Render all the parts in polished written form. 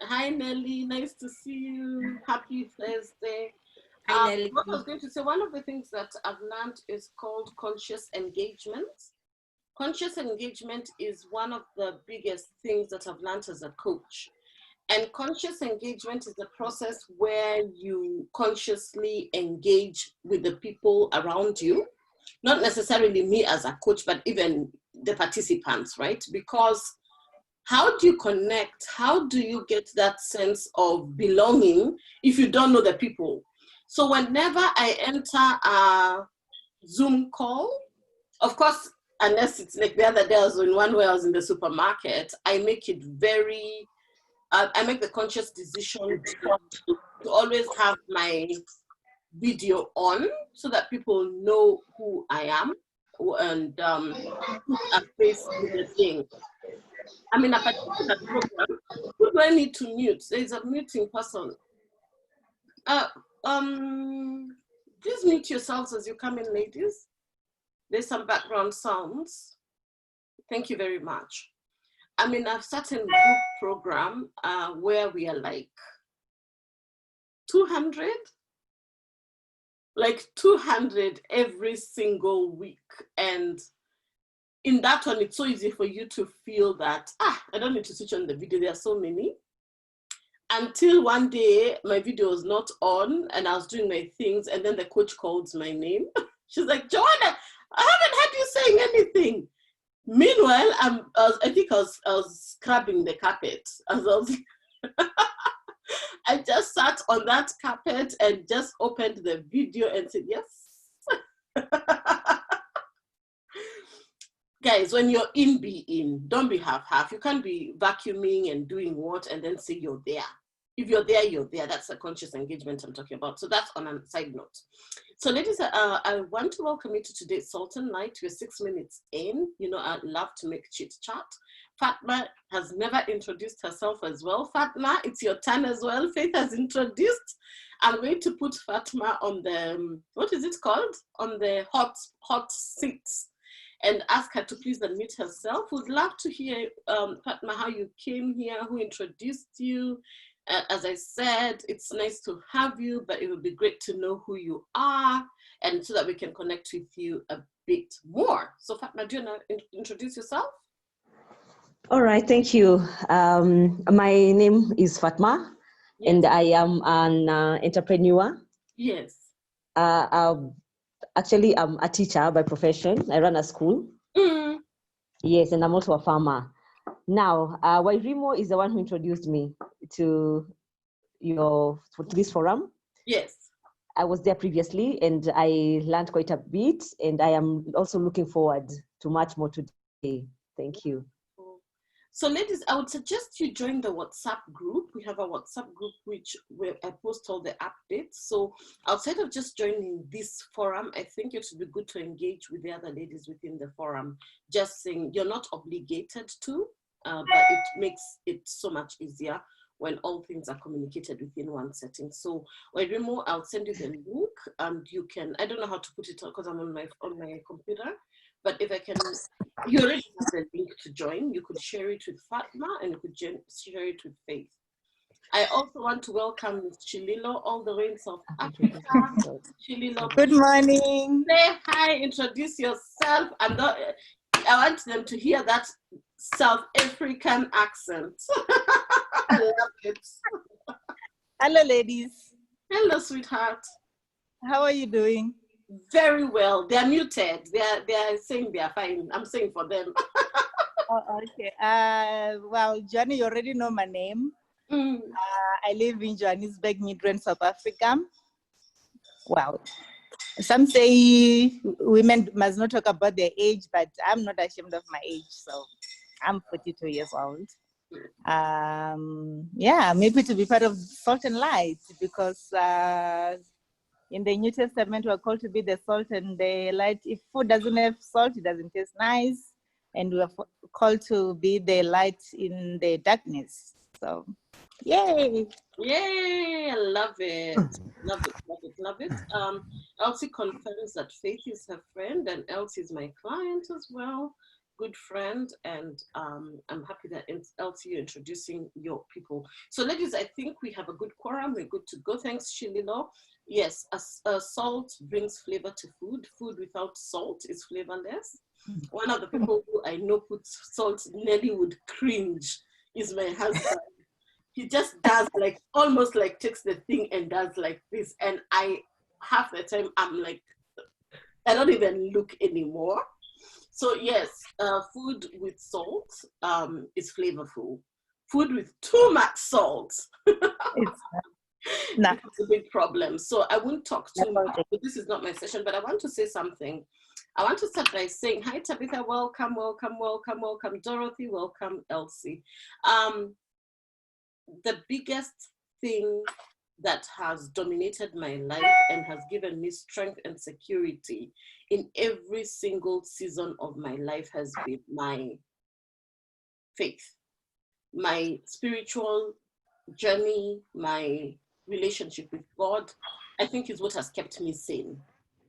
Hi, Nelly. Nice to see you. Happy Thursday. Hi, Nelly. What I was going to say, one of the things that I've learned is called conscious engagement. Conscious engagement is one of the biggest things that I've learned as a coach. And conscious engagement is the process where you consciously engage with the people around you, not necessarily me as a coach, but even the participants, right? Because how do you connect? How do you get that sense of belonging if you don't know the people? So whenever I enter a Zoom call, of course, unless it's like the other day I was in one where I was in the supermarket, I make it very, I make the conscious decision to always have my video on so that people know who I am and put a face with the thing. I'm in a particular program. Who do I need to mute? There's a muting person. Please mute yourselves as you come in, ladies. There's some background sounds. Thank you very much. I'm in a certain group program where we are like 200, like 200 every single week. And in that one, it's so easy for you to feel that, I don't need to switch on the video. There are so many. Until one day, my video was not on and I was doing my things. And then the coach called my name. She's like, Joanna, I haven't heard you saying anything. Meanwhile, I think I was scrubbing the carpet. I just sat on that carpet and just opened the video and said, yes. Guys, when you're in, be in. Don't be half-half. You can't be vacuuming and doing what and then say you're there. If you're there, you're there. That's a conscious engagement I'm talking about. So that's on a side note. So ladies, I want to welcome you to today's Sultan Night. We're 6 minutes in. You know, I love to make chit chat. Fatma has never introduced herself as well. Fatma, it's your turn as well. Faith has introduced. I'm going to put Fatma on the, what is it called? On the hot seats and ask her to please unmute herself. Would love to hear, Fatma, how you came here, who introduced you. As I said, it's nice to have you, but it would be great to know who you are and so that we can connect with you a bit more. So Fatma, do you want to introduce yourself? All right, thank you. My name is Fatma, yes. And I am an entrepreneur. Yes. Actually, I'm a teacher by profession. I run a school. Yes, and I'm also a farmer. Now, Wairimo is the one who introduced me to this forum. Yes. I was there previously and I learned quite a bit, and I am also looking forward to much more today. Thank you. So ladies, I would suggest you join the WhatsApp group. We have a WhatsApp group where I post all the updates. So outside of just joining this forum, I think it would be good to engage with the other ladies within the forum. Just saying you're not obligated to, but it makes it so much easier when all things are communicated within one setting. So Wairimo, I'll send you the link and you can, I don't know how to put it on because I'm on my computer. But if I can, you already have the link to join. You could share it with Fatma and you could share it with Faith. I also want to welcome Ms. Chililo all the way in South Africa. Chililo, good morning. Say hi, introduce yourself. I want them to hear that South African accent. I love it. Hello, ladies. Hello, sweetheart. How are you doing? Very well. They're muted. They're saying they're fine. I'm saying for them. Oh, okay. Well, Johnny, you already know my name. I live in Johannesburg, Midrand, South Africa. Wow. Some say women must not talk about their age, but I'm not ashamed of my age. So I'm 42 years old. Yeah, maybe to be part of Salt and Light because in the New Testament, we're called to be the salt and the light. If food doesn't have salt, it doesn't taste nice. And we're called to be the light in the darkness. So, yay. Yay, I love it. Love it, love it, love it. Elsie confirms that Faith is her friend and Elsie is my client as well. good friend, and I'm happy that Elsie, you're introducing your people. So ladies, I think we have a good quorum. We're good to go. Thanks, Shililo. Yes, salt brings flavor to food. Food without salt is flavorless. One of the people who I know puts salt, Nelly would cringe, is my husband. He just does like, almost like takes the thing and does like this. And half the time I'm like, I don't even look anymore. So yes, food with salt is flavorful. Food with too much salt It's it's a big problem. So I won't talk too much, but this is not my session, but I want to say something. I want to start by saying, hi, Tabitha, welcome, welcome, welcome, welcome. Dorothy, welcome, Elsie. The biggest thing that has dominated my life and has given me strength and security in every single season of my life has been my faith, my spiritual journey, my relationship with God, I think is what has kept me sane.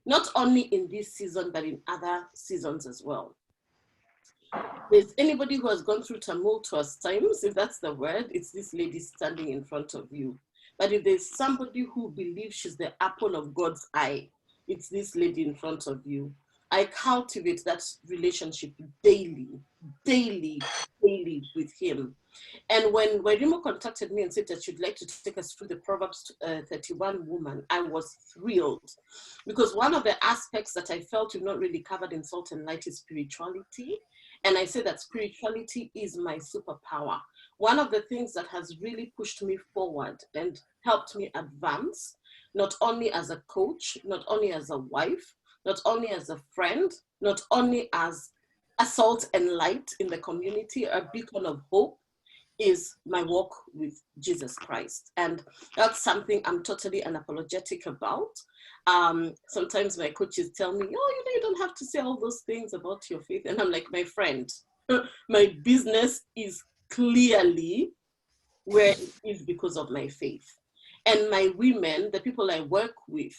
Not only in this season, but in other seasons as well. There's anybody who has gone through tumultuous times, if that's the word, it's this lady standing in front of you. But if there's somebody who believes she's the apple of God's eye, it's this lady in front of you. I cultivate that relationship daily with him. And when Remo contacted me and said that she'd like to take us through the Proverbs 31 woman, I was thrilled. Because one of the aspects that I felt we've not really covered in Salt and Light is spirituality. And I say that spirituality is my superpower. One of the things that has really pushed me forward and helped me advance, not only as a coach, not only as a wife, not only as a friend, not only as a salt and light in the community, a beacon of hope, is my walk with Jesus Christ. And that's something I'm totally unapologetic about. Sometimes my coaches tell me, oh, you don't have to say all those things about your faith. And I'm like, my friend, my business is clearly where it is because of my faith. And my women, the people I work with,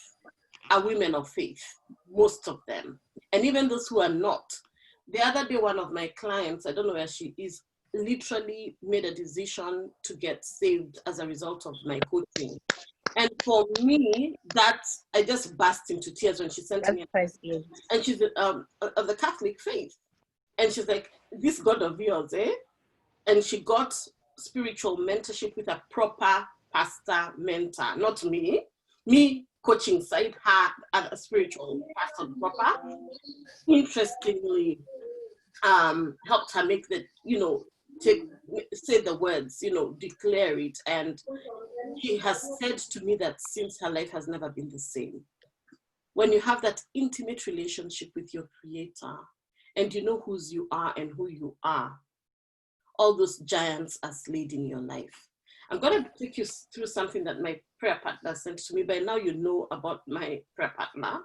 are women of faith, most of them. And even those who are not. The other day, one of my clients, I don't know where she is, literally made a decision to get saved as a result of my coaching. And for me, that I just burst into tears when she sent me. And she's of the Catholic faith. And she's like, this God of yours, eh? And she got spiritual mentorship with a proper pastor mentor, not me. Me coaching side, her as a spiritual pastor proper. Interestingly, helped her make the, say the words, declare it. And she has said to me that since her life has never been the same. When you have that intimate relationship with your creator and you know whose you are and who you are, all those giants are slayed in your life. I'm going to take you through something that my prayer partner sent to me. By now you know about my prayer partner.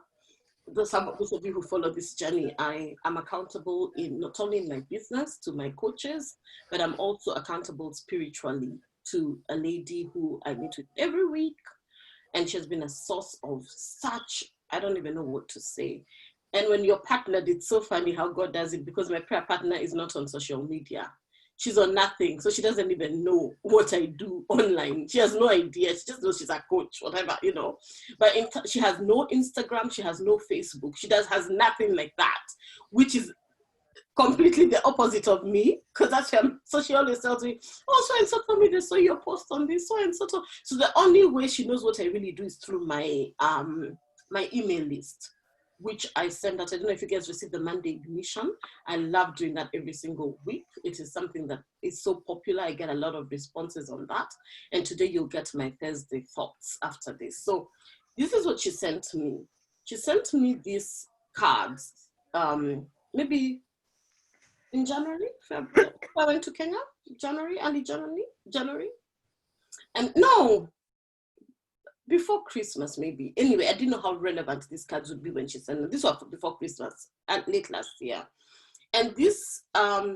Those of you who follow this journey, I am accountable in not only in my business to my coaches, but I'm also accountable spiritually to a lady who I meet with every week. And she has been a source of such, I don't even know what to say. And when you're partnered, it's so funny how God does it, because my prayer partner is not on social media. She's on nothing. So she doesn't even know what I do online. She has no idea. She just knows she's a coach, whatever, But she has no Instagram. She has no Facebook. She has nothing like that, which is completely the opposite of me. Because that's him. So she always tells me, oh, so and so told me this, so your post on this, so and so. So the only way she knows what I really do is through my my email list, which I send out. I don't know if you guys receive the Monday ignition. I love doing that every single week. It is something that is so popular. I get a lot of responses on that. And today you'll get my Thursday thoughts after this. So this is what she sent me. She sent me these cards, maybe in January, February. I went to Kenya, early January. And no, before Christmas, maybe. Anyway, I didn't know how relevant these cards would be when she sent them. This was before Christmas, and late last year. And these are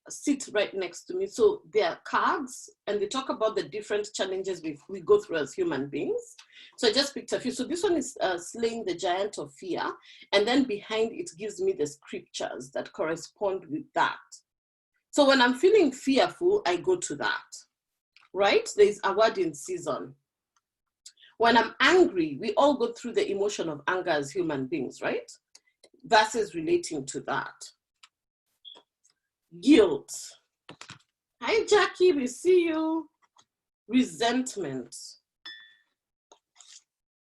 sit right next to me. So there are cards, and they talk about the different challenges we go through as human beings. So I just picked a few. So this one is Slaying the Giant of Fear. And then behind it gives me the scriptures that correspond with that. So when I'm feeling fearful, I go to that, right? There's a word in season. When I'm angry, we all go through the emotion of anger as human beings, right? Verses relating to that. Guilt. Hi, Jackie, we see you. Resentment.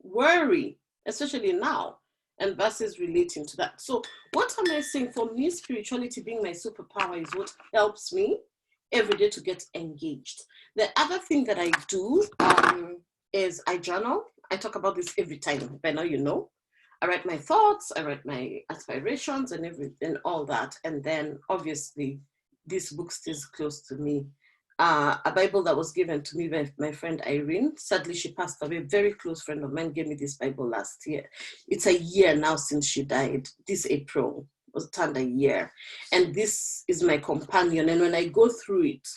Worry, especially now, and verses relating to that. So what am I saying? For me, spirituality being my superpower is what helps me every day to get engaged. The other thing that I do is I journal. I talk about this every time. By now, you know. I write my thoughts, I write my aspirations and everything, all that. And then obviously this book stays close to me. A Bible that was given to me by my friend Irene. Sadly, she passed away. A very close friend of mine gave me this Bible last year. It's a year now since she died. This April was turned a year. And this is my companion. And when I go through it,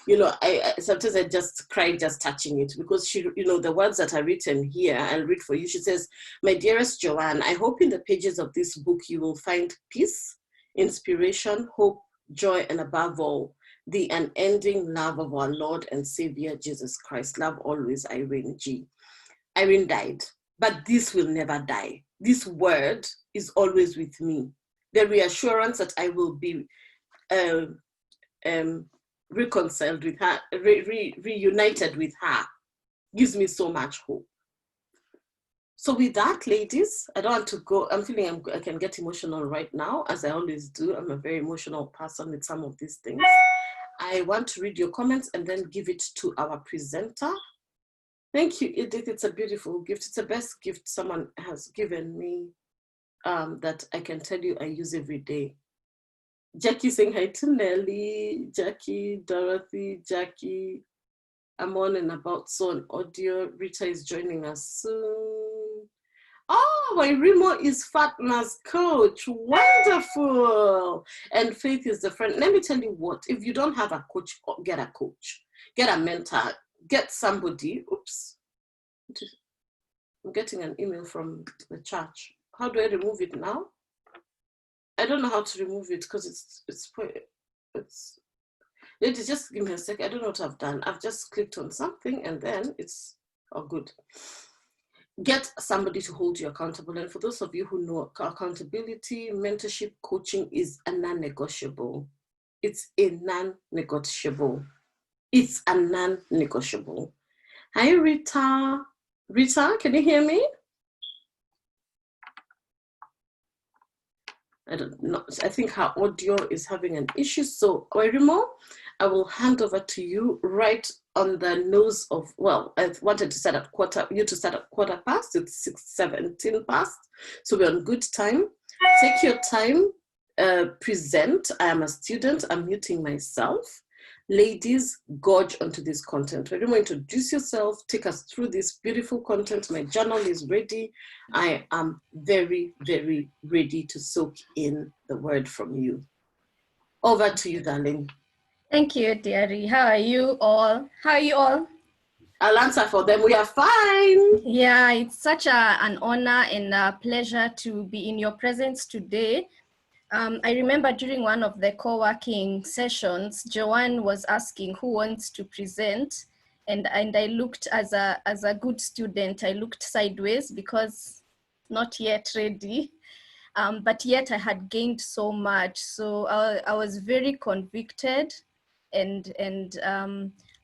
you know, I sometimes I just cry just touching it, because she, you know, the words that are written here, I'll read for you. She says, "My dearest Joanne, I hope in the pages of this book you will find peace, inspiration, hope, joy, and above all, the unending love of our Lord and Savior, Jesus Christ. Love always, Irene G." Irene died, but this will never die. This word is always with me. The reassurance that I will be reconciled with her, reunited with her, gives me so much hope. So with that, ladies, I don't want to go. I'm feeling I can get emotional right now, as I always do. I'm a very emotional person with some of these things. I want to read your comments and then give it to our presenter. Thank you, Edith. It's a beautiful gift. It's the best gift someone has given me that I can tell you I use every day. Jackie saying hi to Nelly, Jackie, Dorothy, Jackie. I'm on and about so on audio. Rita is joining us soon. Oh, my Remo is Fatma's coach. Wonderful. And Faith is the friend. Let me tell you what, if you don't have a coach, get a coach. Get a mentor. Get somebody. Oops. I'm getting an email from the church. How do I remove it now? I don't know how to remove it because it's ladies, just give me a sec. I don't know what I've done. I've just clicked on something and then it's good. Get somebody to hold you accountable. And for those of you who know, accountability, mentorship, coaching is a non-negotiable. It's a non-negotiable. It's a non-negotiable. Hi, Rita. Rita, can you hear me? I don't know. I think her audio is having an issue. So, Oirimo, I will hand over to you right on the nose of, well, I wanted to start at quarter past. It's 6:17 past. So we're on good time. Take your time, present. I am a student. I'm muting myself. Ladies, gorge onto this content. Oirimo, introduce yourself. Take us through this beautiful content. My journal is ready. I am very, very ready to soak in the word from you. Over to you, darling. Thank you, dearie. How are you all? I'll answer for them. We are fine. Yeah, it's such an honor and a pleasure to be in your presence today. I remember during one of the co-working sessions, Joanne was asking who wants to present, and I looked as a good student. I looked sideways because not yet ready, but yet I had gained so much. So I was very convicted, and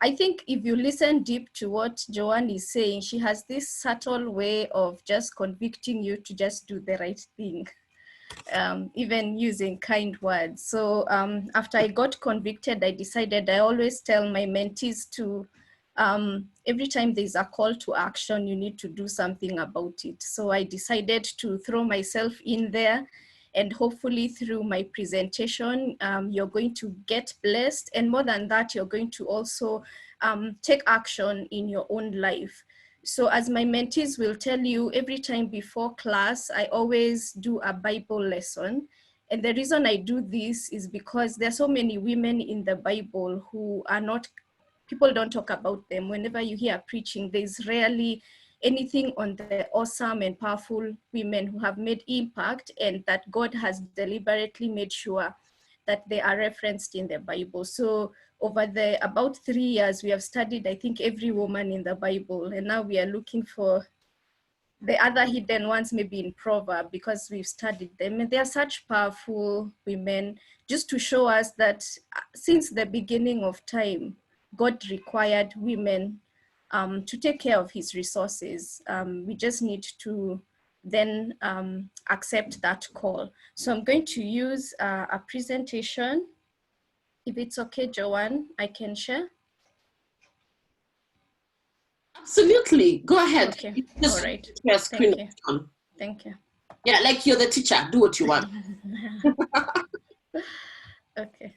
I think if you listen deep to what Joanne is saying, she has this subtle way of just convicting you to just do the right thing. Even using kind words. So after I got convicted, I decided I always tell my mentees to, every time there's a call to action, you need to do something about it. So I decided to throw myself in there, and hopefully through my presentation, you're going to get blessed. And more than that, you're going to also take action in your own life. So as my mentees will tell you, every time before class, I always do a Bible lesson. And the reason I do this is because there are so many women in the Bible who are not, people don't talk about them. Whenever you hear preaching, there's rarely anything on the awesome and powerful women who have made impact and that God has deliberately made sure that they are referenced in the Bible. So over the about 3 years, we have studied, I think, every woman in the Bible. And now we are looking for the other hidden ones, maybe in Proverbs, because we've studied them. And they are such powerful women, just to show us that since the beginning of time, God required women to take care of his resources. We just need to then accept that call. So I'm going to use a presentation. If it's okay, Joanne, I can share. Absolutely. Go ahead. Okay. Just all right. your screen Thank you. on. Thank you. Yeah, like you're the teacher. Do what you want. Okay.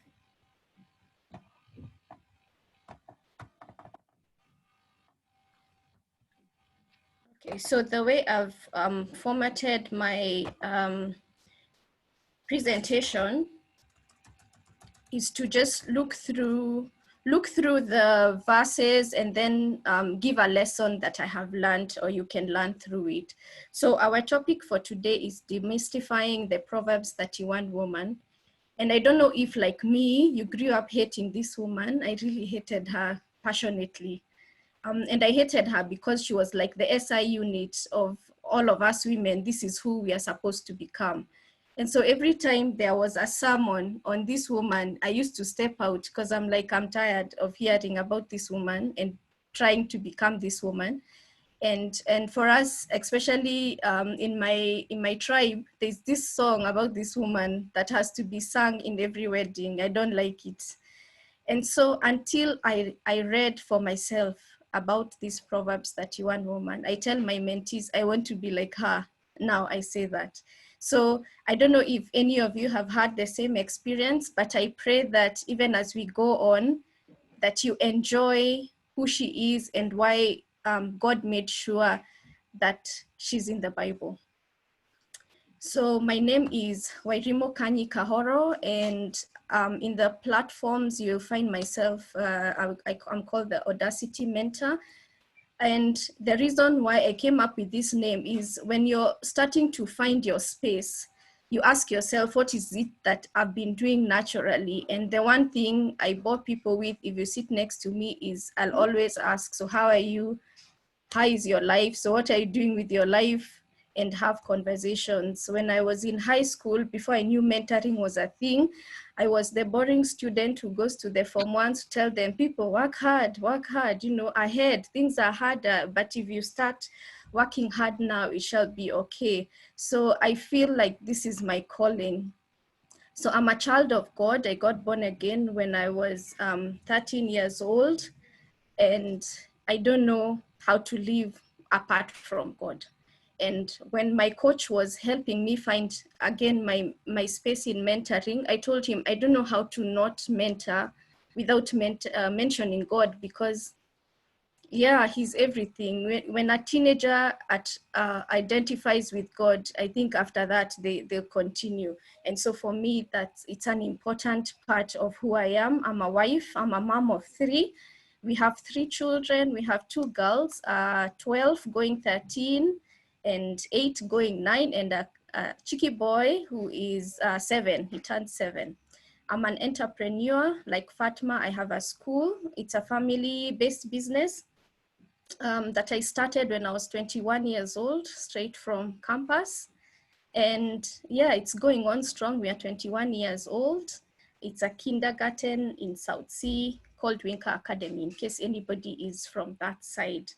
Okay, so the way I've formatted my presentation is to just look through the verses and then give a lesson that I have learned, or you can learn through it. So our topic for today is demystifying the Proverbs 31 woman. And I don't know if, like me, you grew up hating this woman. I really hated her passionately. And I hated her because she was like the SI unit of all of us women. This is who we are supposed to become. And so every time there was a sermon on this woman, I used to step out because I'm like, I'm tired of hearing about this woman and trying to become this woman. And for us, especially in my tribe, there's this song about this woman that has to be sung in every wedding. I don't like it. And so until I read for myself about this Proverbs 31 woman, I tell my mentees, I want to be like her. Now I say that. So I don't know if any of you have had the same experience, but I pray that even as we go on, that you enjoy who she is and why God made sure that she's in the Bible. So my name is Wairimo Kanyi Kahoro, and in the platforms you'll find myself, I'm called the Audacity Mentor. And the reason why I came up with this name is when you're starting to find your space, you ask yourself, what is it that I've been doing naturally? And the one thing I bore people with, if you sit next to me, is I'll always ask, so how are you? How is your life? So what are you doing with your life? And have conversations. When I was in high school, before I knew mentoring was a thing, I was the boring student who goes to the Form 1 to tell them, people work hard, you know, ahead, things are harder, but if you start working hard now, it shall be okay. So I feel like this is my calling. So I'm a child of God. I got born again when I was 13 years old, and I don't know how to live apart from God. And when my coach was helping me find, again, my space in mentoring, I told him, I don't know how to not mentor without mentioning God, because yeah, he's everything. When a teenager identifies with God, I think after that they'll continue. And so for me, it's an important part of who I am. I'm a wife, I'm a mom of 3. We have 3 children. We have 2 girls, 12 going 13 and 8 going 9, and a cheeky boy who is 7. He turned 7. I'm an entrepreneur like Fatma. I have a school. It's a family-based business that I started when I was 21 years old, straight from campus. And yeah, it's going on strong. We are 21 years old. It's a kindergarten in South Sea called Winker Academy, in case anybody is from that side.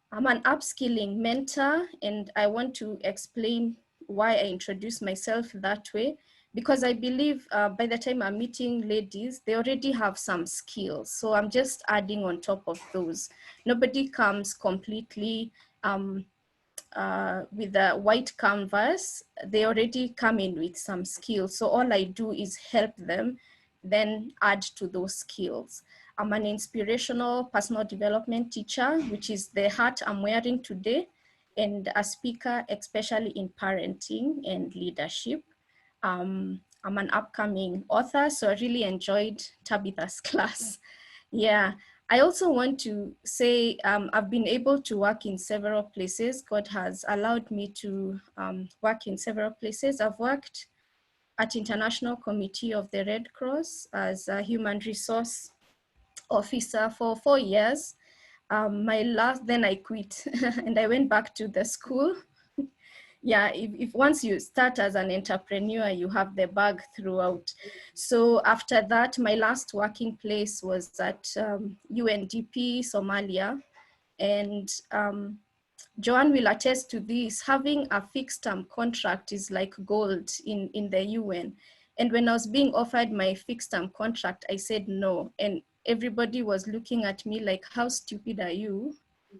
I'm an upskilling mentor, and I want to explain why I introduce myself that way, because I believe by the time I'm meeting ladies, they already have some skills. So I'm just adding on top of those. Nobody comes completely with a white canvas. They already come in with some skills. So all I do is help them then add to those skills. I'm an inspirational personal development teacher, which is the hat I'm wearing today, and a speaker, especially in parenting and leadership. I'm an upcoming author, so I really enjoyed Tabitha's class. Yeah, I also want to say I've been able to work in several places. God has allowed me to work in several places. I've worked at International Committee of the Red Cross as a human resource officer for 4 years. Then I quit and I went back to the school. Yeah, if once you start as an entrepreneur, you have the bug throughout. So after that, my last working place was at UNDP Somalia. And Joanne will attest to this. Having a fixed term contract is like gold in the UN. And when I was being offered my fixed term contract, I said no. And everybody was looking at me like, how stupid are you?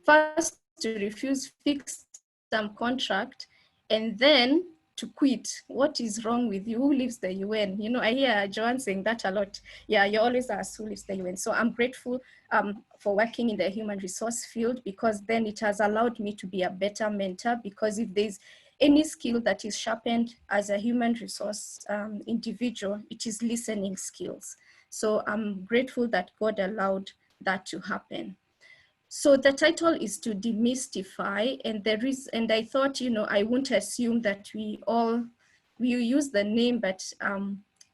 First to refuse fixed term contract and then to quit. What is wrong with you? Who leaves the UN? You know, I hear Joanne saying that a lot. Yeah, you always ask who leaves the UN. So I'm grateful for working in the human resource field, because then it has allowed me to be a better mentor, because if there's any skill that is sharpened as a human resource individual, it is listening skills. So I'm grateful that God allowed that to happen. So the title is to demystify, and I thought, you know, I won't assume that we use the name, but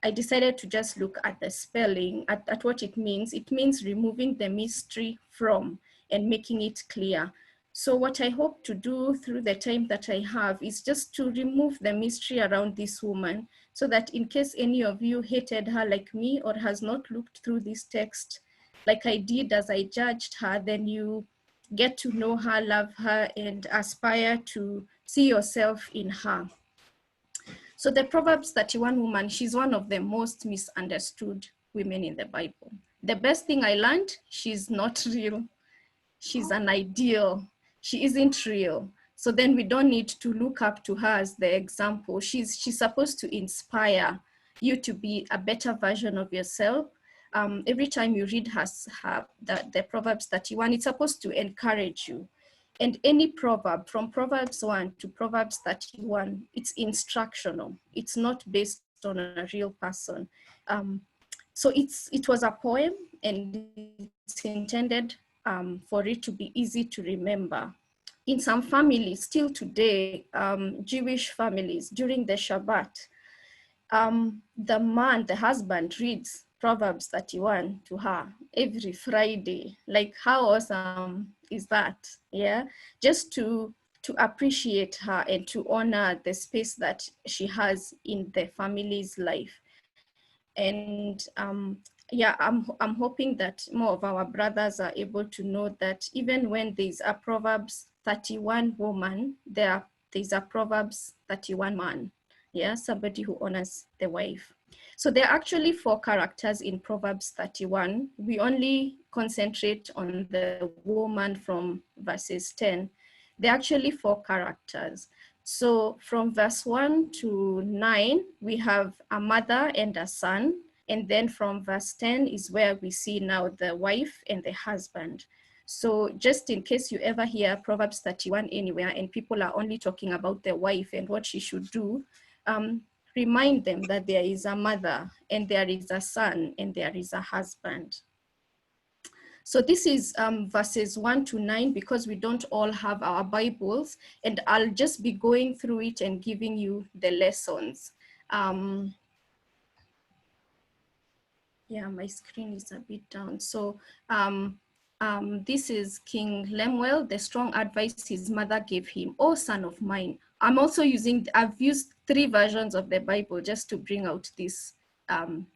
I decided to just look at the spelling, at what it means. It means removing the mystery from and making it clear. So what I hope to do through the time that I have is just to remove the mystery around this woman, so that in case any of you hated her like me or has not looked through this text like I did as I judged her, then you get to know her, love her, and aspire to see yourself in her. So the Proverbs 31 woman, she's one of the most misunderstood women in the Bible. The best thing I learned, she's not real. She's an ideal. She isn't real. So then we don't need to look up to her as the example. She's supposed to inspire you to be a better version of yourself. Every time you read the Proverbs 31, it's supposed to encourage you. And any proverb, from Proverbs 1 to Proverbs 31, it's instructional. It's not based on a real person. So it was a poem, and it's intended for it to be easy to remember. In some families, still today, Jewish families, during the Shabbat, the husband reads Proverbs 31 to her every Friday. Like, how awesome is that? Yeah, just to appreciate her and to honor the space that she has in the family's life. And yeah, I'm hoping that more of our brothers are able to know that even when there's a Proverbs 31 woman, there's a Proverbs 31 man. Yeah, somebody who honors the wife. So there are actually 4 characters in Proverbs 31. We only concentrate on the woman from verses 10. There are actually 4 characters. So from verse 1 to 9, we have a mother and a son. And then from verse 10 is where we see now the wife and the husband. So just in case you ever hear Proverbs 31 anywhere and people are only talking about the wife and what she should do, remind them that there is a mother and there is a son and there is a husband. So this is verses 1 to 9, because we don't all have our Bibles, and I'll just be going through it and giving you the lessons. Yeah, my screen is a bit down. So this is King Lemuel, the strong advice his mother gave him, "O son of mine." I've used 3 versions of the Bible just to bring out this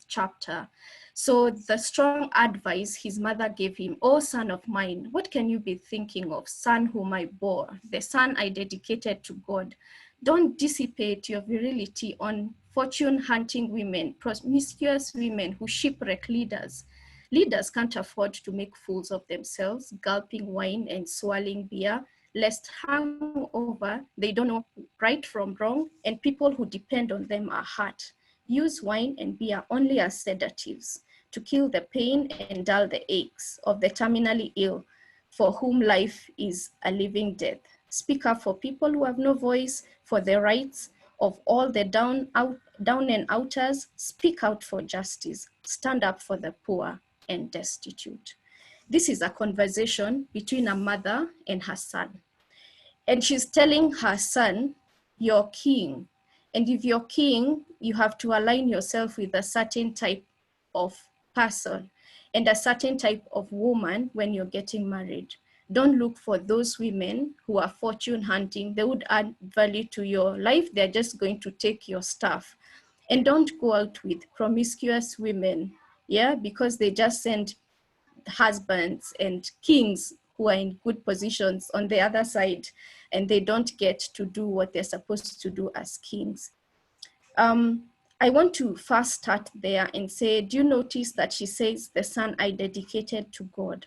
chapter. So the strong advice his mother gave him, "O son of mine, what can you be thinking of, son whom I bore, the son I dedicated to God? Don't dissipate your virility on fortune-hunting women, promiscuous women who shipwreck leaders. Leaders can't afford to make fools of themselves, gulping wine and swallowing beer, lest hangover, they don't know right from wrong, and people who depend on them are hurt. Use wine and beer only as sedatives, to kill the pain and dull the aches of the terminally ill, for whom life is a living death. Speak up for people who have no voice, for their rights, of all the down and outers, speak out for justice, stand up for the poor and destitute. This is a conversation between a mother and her son. And she's telling her son, you're king. And if you're king, you have to align yourself with a certain type of person and a certain type of woman when you're getting married. Don't look for those women who are fortune hunting. They would add value to your life. They're just going to take your stuff. And don't go out with promiscuous women, yeah, because they just send husbands and kings who are in good positions on the other side, and they don't get to do what they're supposed to do as kings. I want to first start there and say, do you notice that she says, the son I dedicated to God?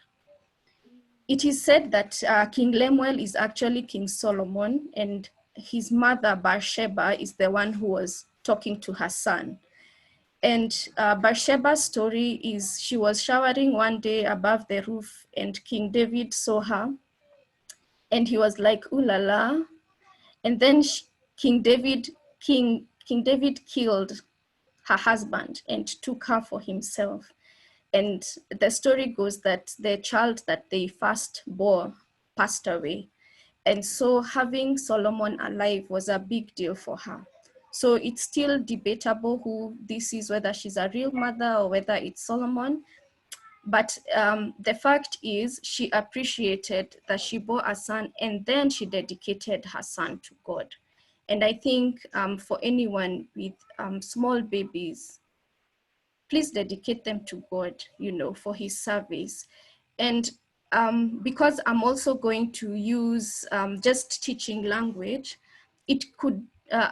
It is said that King Lemuel is actually King Solomon, and his mother Bathsheba is the one who was talking to her son. And Bathsheba's story is she was showering one day above the roof, and King David saw her, and he was like, ooh la la. And then King David killed her husband and took her for himself. And the story goes that the child that they first bore passed away. And so having Solomon alive was a big deal for her. So it's still debatable who this is, whether she's a real mother or whether it's Solomon. But the fact is, she appreciated that she bore a son, and then she dedicated her son to God. And I think for anyone with small babies, please dedicate them to God, you know, for his service. And because I'm also going to use just teaching language, it could,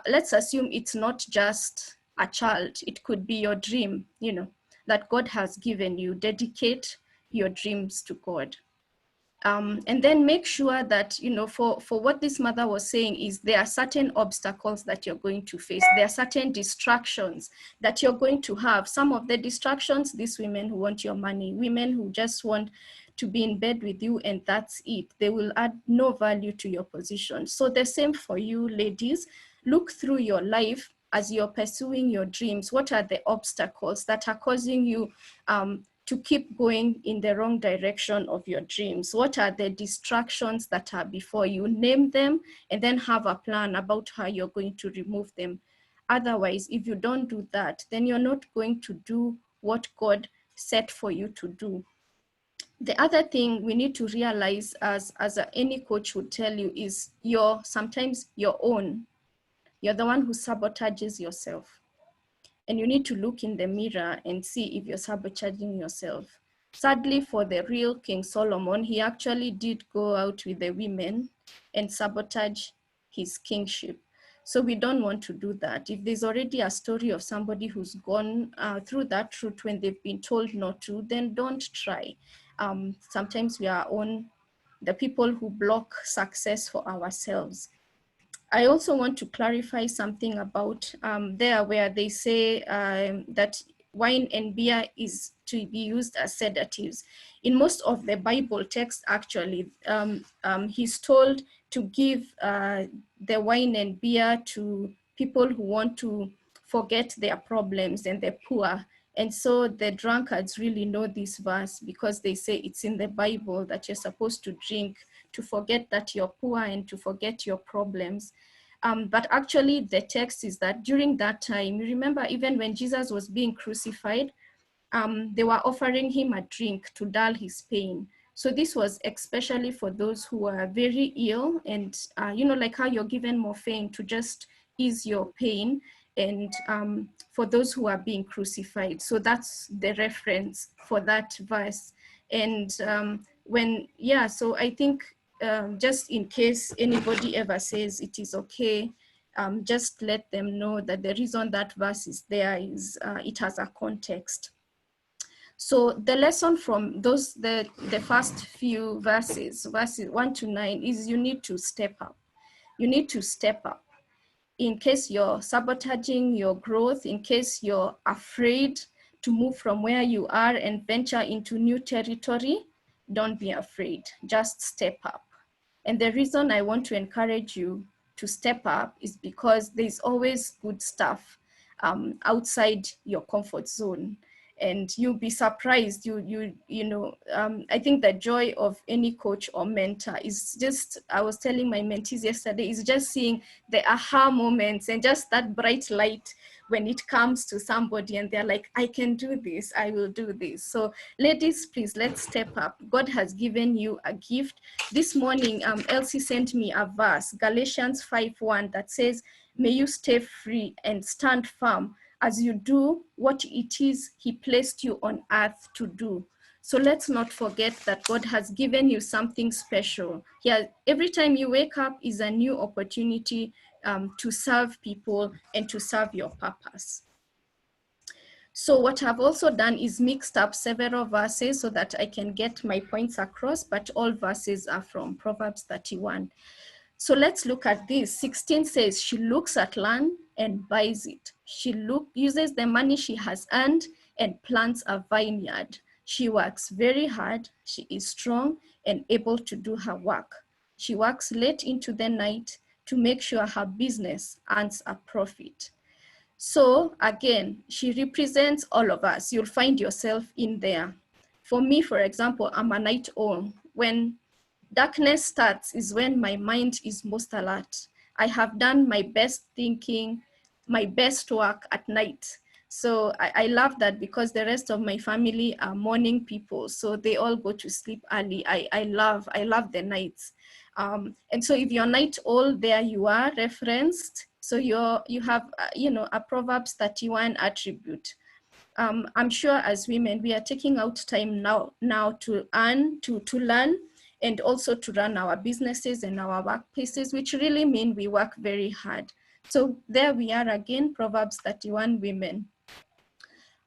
let's assume it's not just a child, it could be your dream, you know, that God has given you. Dedicate your dreams to God. And then make sure that, you know, for what this mother was saying is there are certain obstacles that you're going to face. There are certain distractions that you're going to have. Some of the distractions, these women who want your money, women who just want to be in bed with you and that's it. They will add no value to your position. So the same for you ladies. Look through your life as you're pursuing your dreams. What are the obstacles that are causing you to keep going in the wrong direction of your dreams? What are the distractions that are before you? Name them and then have a plan about how you're going to remove them. Otherwise, if you don't do that, then you're not going to do what God set for you to do. The other thing we need to realize, as any coach would tell you, is sometimes your own. You're the one who sabotages yourself. And you need to look in the mirror and see if you're sabotaging yourself. Sadly, for the real King Solomon, he actually did go out with the women and sabotage his kingship. So we don't want to do that. If there's already a story of somebody who's gone through that route when they've been told not to, then don't try. Sometimes we are the people who block success for ourselves. I also want to clarify something about there where they say that wine and beer is to be used as sedatives. In most of the Bible text, actually, he's told to give the wine and beer to people who want to forget their problems and the poor. And so the drunkards really know this verse because they say it's in the Bible that you're supposed to drink to forget that you're poor and to forget your problems. But actually the text is that during that time, remember, even when Jesus was being crucified, they were offering him a drink to dull his pain. So this was especially for those who are very ill and, you know, like how you're given morphine to just ease your pain, and for those who are being crucified. So that's the reference for that verse. And so I think just in case anybody ever says it is okay, just let them know that the reason that verse is there is it has a context. So the lesson from the first few verses 1 to 9 is you need to step up. You need to step up. In case you're sabotaging your growth, in case you're afraid to move from where you are and venture into new territory, don't be afraid, just step up. And the reason I want to encourage you to step up is because there's always good stuff outside your comfort zone. And you'll be surprised. I think the joy of any coach or mentor is just, I was telling my mentees yesterday, is just seeing the aha moments and just that bright light when it comes to somebody and they're like, I can do this, I will do this. So ladies, please, let's step up. God has given you a gift. This morning, Elsie sent me a verse, Galatians 5:1, that says, may you stay free and stand firm as you do what it is he placed you on earth to do. So let's not forget that God has given you something special. Yeah, every time you wake up is a new opportunity to serve people and to serve your purpose. So what I've also done is mixed up several verses so that I can get my points across, but all verses are from Proverbs 31. So let's look at this. 16 says, she looks at land and buys it. She uses the money she has earned and plants a vineyard. She works very hard. She is strong and able to do her work. She works late into the night to make sure her business earns a profit. So again, she represents all of us. You'll find yourself in there. For me, for example, I'm a night owl. When darkness starts is when my mind is most alert. I have done my best thinking, my best work at night. So I love that because the rest of my family are morning people. So they all go to sleep early. I love the nights. And so if you're night owl, there you are referenced. So you have, a Proverbs 31 attribute. I'm sure as women, we are taking out time now to earn, to learn, and also to run our businesses and our workplaces, which really mean we work very hard. So there we are again, Proverbs 31 women.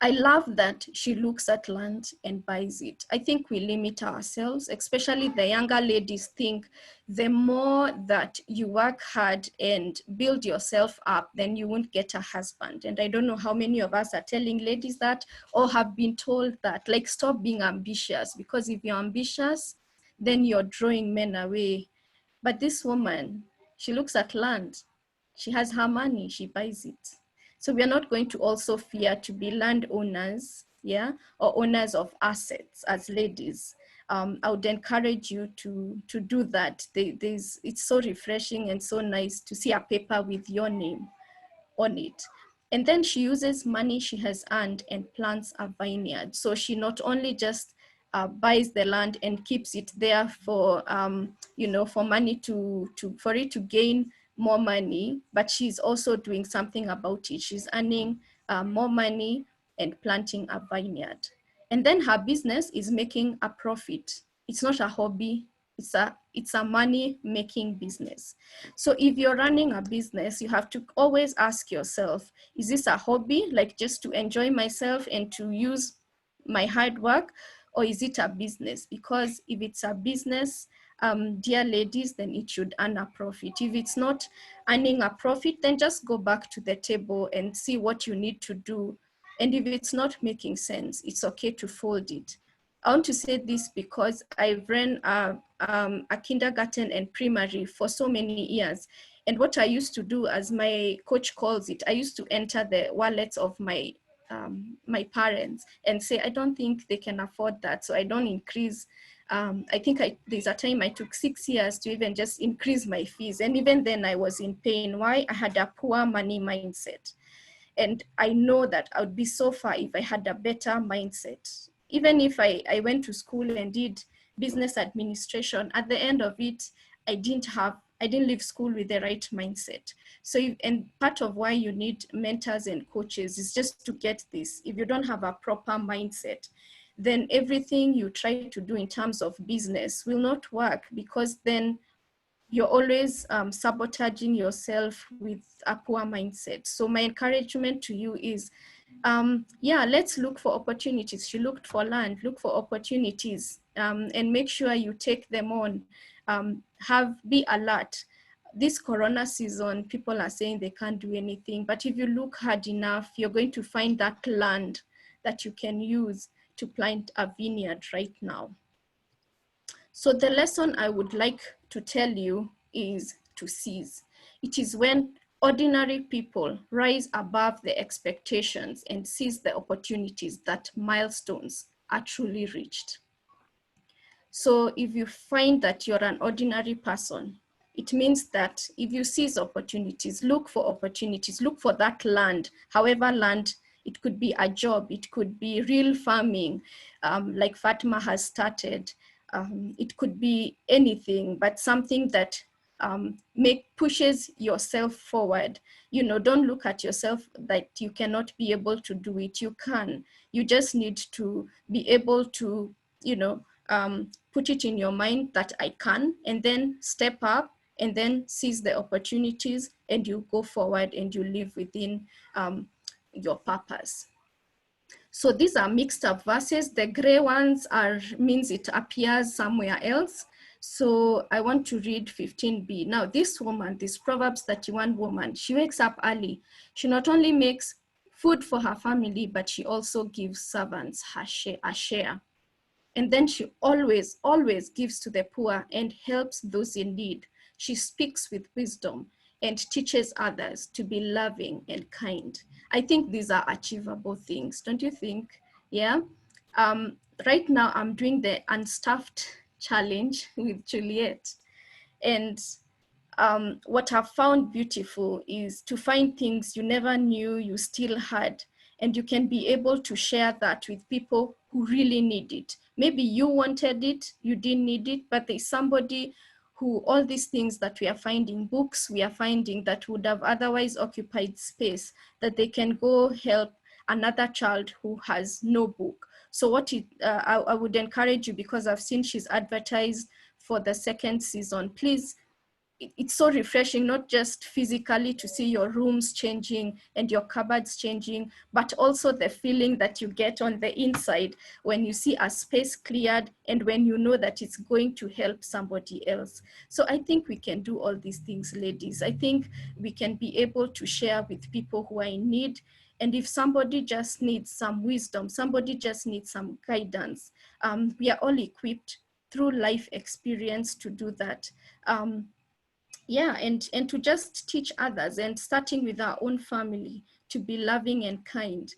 I love that she looks at land and buys it. I think we limit ourselves, especially the younger ladies think the more that you work hard and build yourself up, then you won't get a husband. And I don't know how many of us are telling ladies that or have been told that, like, stop being ambitious, because if you're ambitious, then you're drawing men away. But this woman, she looks at land, she has her money, she buys it. So we are not going to also fear to be landowners, yeah, or owners of assets as ladies. I would encourage you to do that. It's so refreshing and so nice to see a paper with your name on it. And then she uses money she has earned and plants a vineyard. So she not only just buys the land and keeps it there for, for money for it to gain more money, but she's also doing something about it. She's earning more money and planting a vineyard. And then her business is making a profit. It's not a hobby, it's a money making business. So if you're running a business, you have to always ask yourself, is this a hobby, like just to enjoy myself and to use my hard work, or is it a business? Because if it's a business, dear ladies, then it should earn a profit. If it's not earning a profit, then just go back to the table and see what you need to do. And if it's not making sense, it's okay to fold it. I want to say this because I've ran a kindergarten and primary for so many years. And what I used to do, as my coach calls it, I used to enter the wallets of my parents and say, I don't think they can afford that, so I don't increase. I think there's a time I took 6 years to even just increase my fees. And even then I was in pain. Why? I had a poor money mindset. And I know that I would be so far if I had a better mindset. Even if I went to school and did business administration, at the end of it, I didn't leave school with the right mindset. So, and part of why you need mentors and coaches is just to get this. If you don't have a proper mindset, then everything you try to do in terms of business will not work, because then you're always sabotaging yourself with a poor mindset. So my encouragement to you is, let's look for opportunities. She looked for land, look for opportunities, and make sure you take them on. Be alert. This Corona season, people are saying they can't do anything, but if you look hard enough, you're going to find that land that you can use to plant a vineyard right now. So the lesson I would like to tell you is to seize. It is when ordinary people rise above the expectations and seize the opportunities that milestones are truly reached. So if you find that you're an ordinary person, it means that if you seize opportunities, look for that land, however land, it could be a job, it could be real farming, like Fatma has started. It could be anything, but something that pushes yourself forward. You know, don't look at yourself that you cannot be able to do it. You can. You just need to be able to, you know, put it in your mind that I can, and then step up and then seize the opportunities, and you go forward and you live within your purpose. So these are mixed up verses. The gray ones means it appears somewhere else. So I want to read 15b. Now this woman, this Proverbs 31 woman, she wakes up early. She not only makes food for her family, but she also gives servants a share. And then she always, always gives to the poor and helps those in need. She speaks with wisdom and teaches others to be loving and kind. I think these are achievable things, don't you think? Yeah. Right now, I'm doing the unstuffed challenge with Juliet. And what I've found beautiful is to find things you never knew you still had, and you can be able to share that with people who really need it. Maybe you wanted it, you didn't need it, but there's somebody who, all these things that we are finding, books we are finding that would have otherwise occupied space, that they can go help another child who has no book. So I would encourage you, because I've seen she's advertised for the second season, please, it's so refreshing, not just physically to see your rooms changing and your cupboards changing, but also the feeling that you get on the inside when you see a space cleared and when you know that it's going to help somebody else. So I think we can do all these things, ladies. I think we can be able to share with people who are in need. And if somebody just needs some wisdom, somebody just needs some guidance, we are all equipped through life experience to do that. Yeah, and to just teach others, and starting with our own family, to be loving and kind.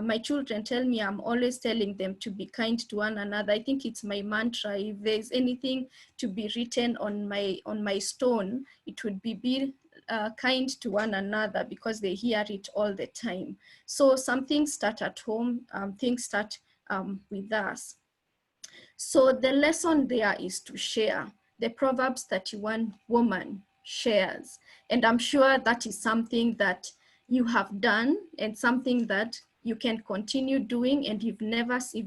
My children tell me I'm always telling them to be kind to one another. I think it's my mantra. If there's anything to be written on my stone, it would be kind to one another, because they hear it all the time. So some things start at home, things start with us. So the lesson there is to share. The Proverbs 31 woman shares. And I'm sure that is something that you have done and something that you can continue doing. And if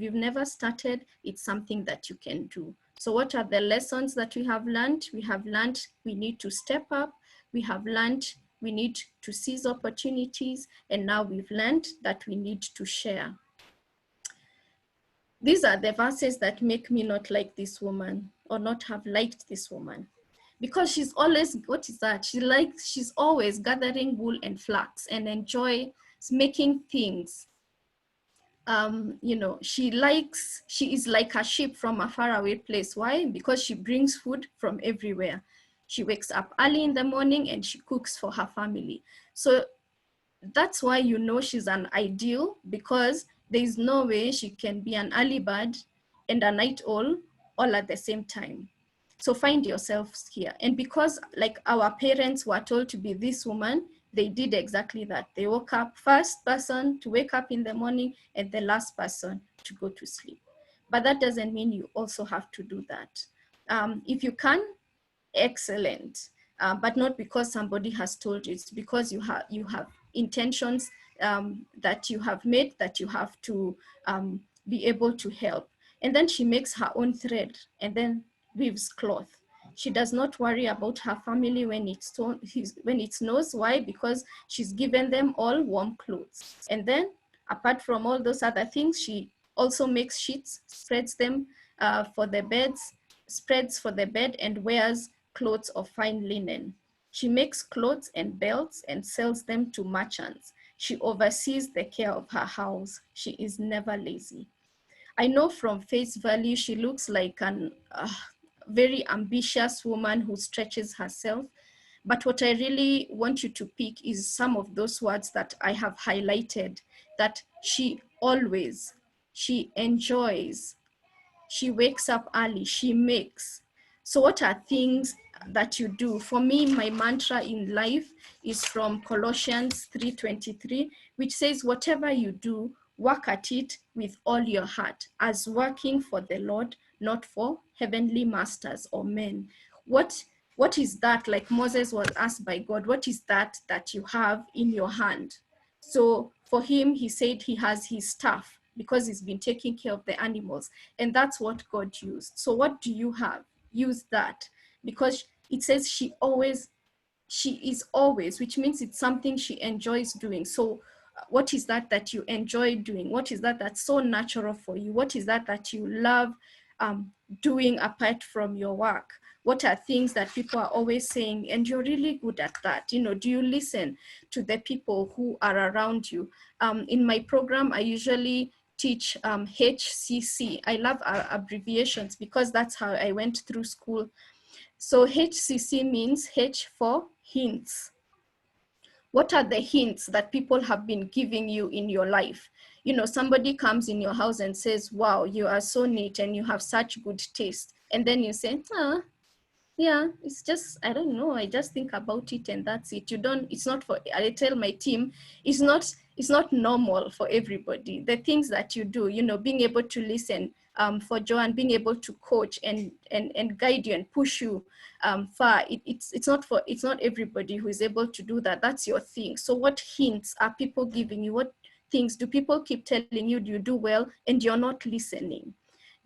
you've never started, it's something that you can do. So what are the lessons that we have learned? We have learned we need to step up. We have learned we need to seize opportunities. And now we've learned that we need to share. These are the verses that make me not like this woman, or not have liked this woman, because she's always, what is that? She's always gathering wool and flax and enjoys making things. You know, she is like a sheep from a faraway place. Why? Because she brings food from everywhere. She wakes up early in the morning and she cooks for her family. So that's why you know she's an ideal, because there is no way she can be an early bird and a night owl all at the same time. So find yourselves here. And because like our parents were told to be this woman, they did exactly that. They woke up, first person to wake up in the morning and the last person to go to sleep. But that doesn't mean you also have to do that. If you can, excellent. But not because somebody has told you. It's because you have intentions that you have made, that you have to be able to help. And then she makes her own thread and then weaves cloth. She does not worry about her family when it snows. Why? Because she's given them all warm clothes. And then apart from all those other things, she also makes sheets, spreads them for the beds, spreads for the bed, and wears clothes of fine linen. She makes clothes and belts and sells them to merchants. She oversees the care of her house. She is never lazy. I know from face value, she looks like an very ambitious woman who stretches herself, But what I really want you to pick is some of those words that I have highlighted, that she always, she enjoys, she wakes up early, she makes. So what are things that you do? For me, my mantra in life is from Colossians 3:23, which says, whatever you do, work at it with all your heart, as working for the Lord, not for heavenly masters or men. What is that? Like Moses was asked by God, what is that you have in your hand? So for him, he said he has his staff, because he's been taking care of the animals. And that's what God used. So what do you have? Use that. Because it says she is always, which means it's something she enjoys doing. So what is that you enjoy doing? What is that's so natural for you? What is that you love doing apart from your work? What are things that people are always saying and you're really good at that? Do you listen to the people who are around you? In my program, I usually teach HCC. I love abbreviations because that's how I went through school. So HCC means H for hints. What are the hints that people have been giving you in your life? Somebody comes in your house and says, wow, you are so neat and you have such good taste. And then you say, yeah, it's just, I don't know, I just think about it and that's it. It's not for, I tell my team, it's not normal for everybody. The things that you do, being able to listen, for Joanne, being able to coach and guide you and push you far, it's not everybody who is able to do that. That's your thing. So what hints are people giving you? What things do people keep telling you you do well and you're not listening?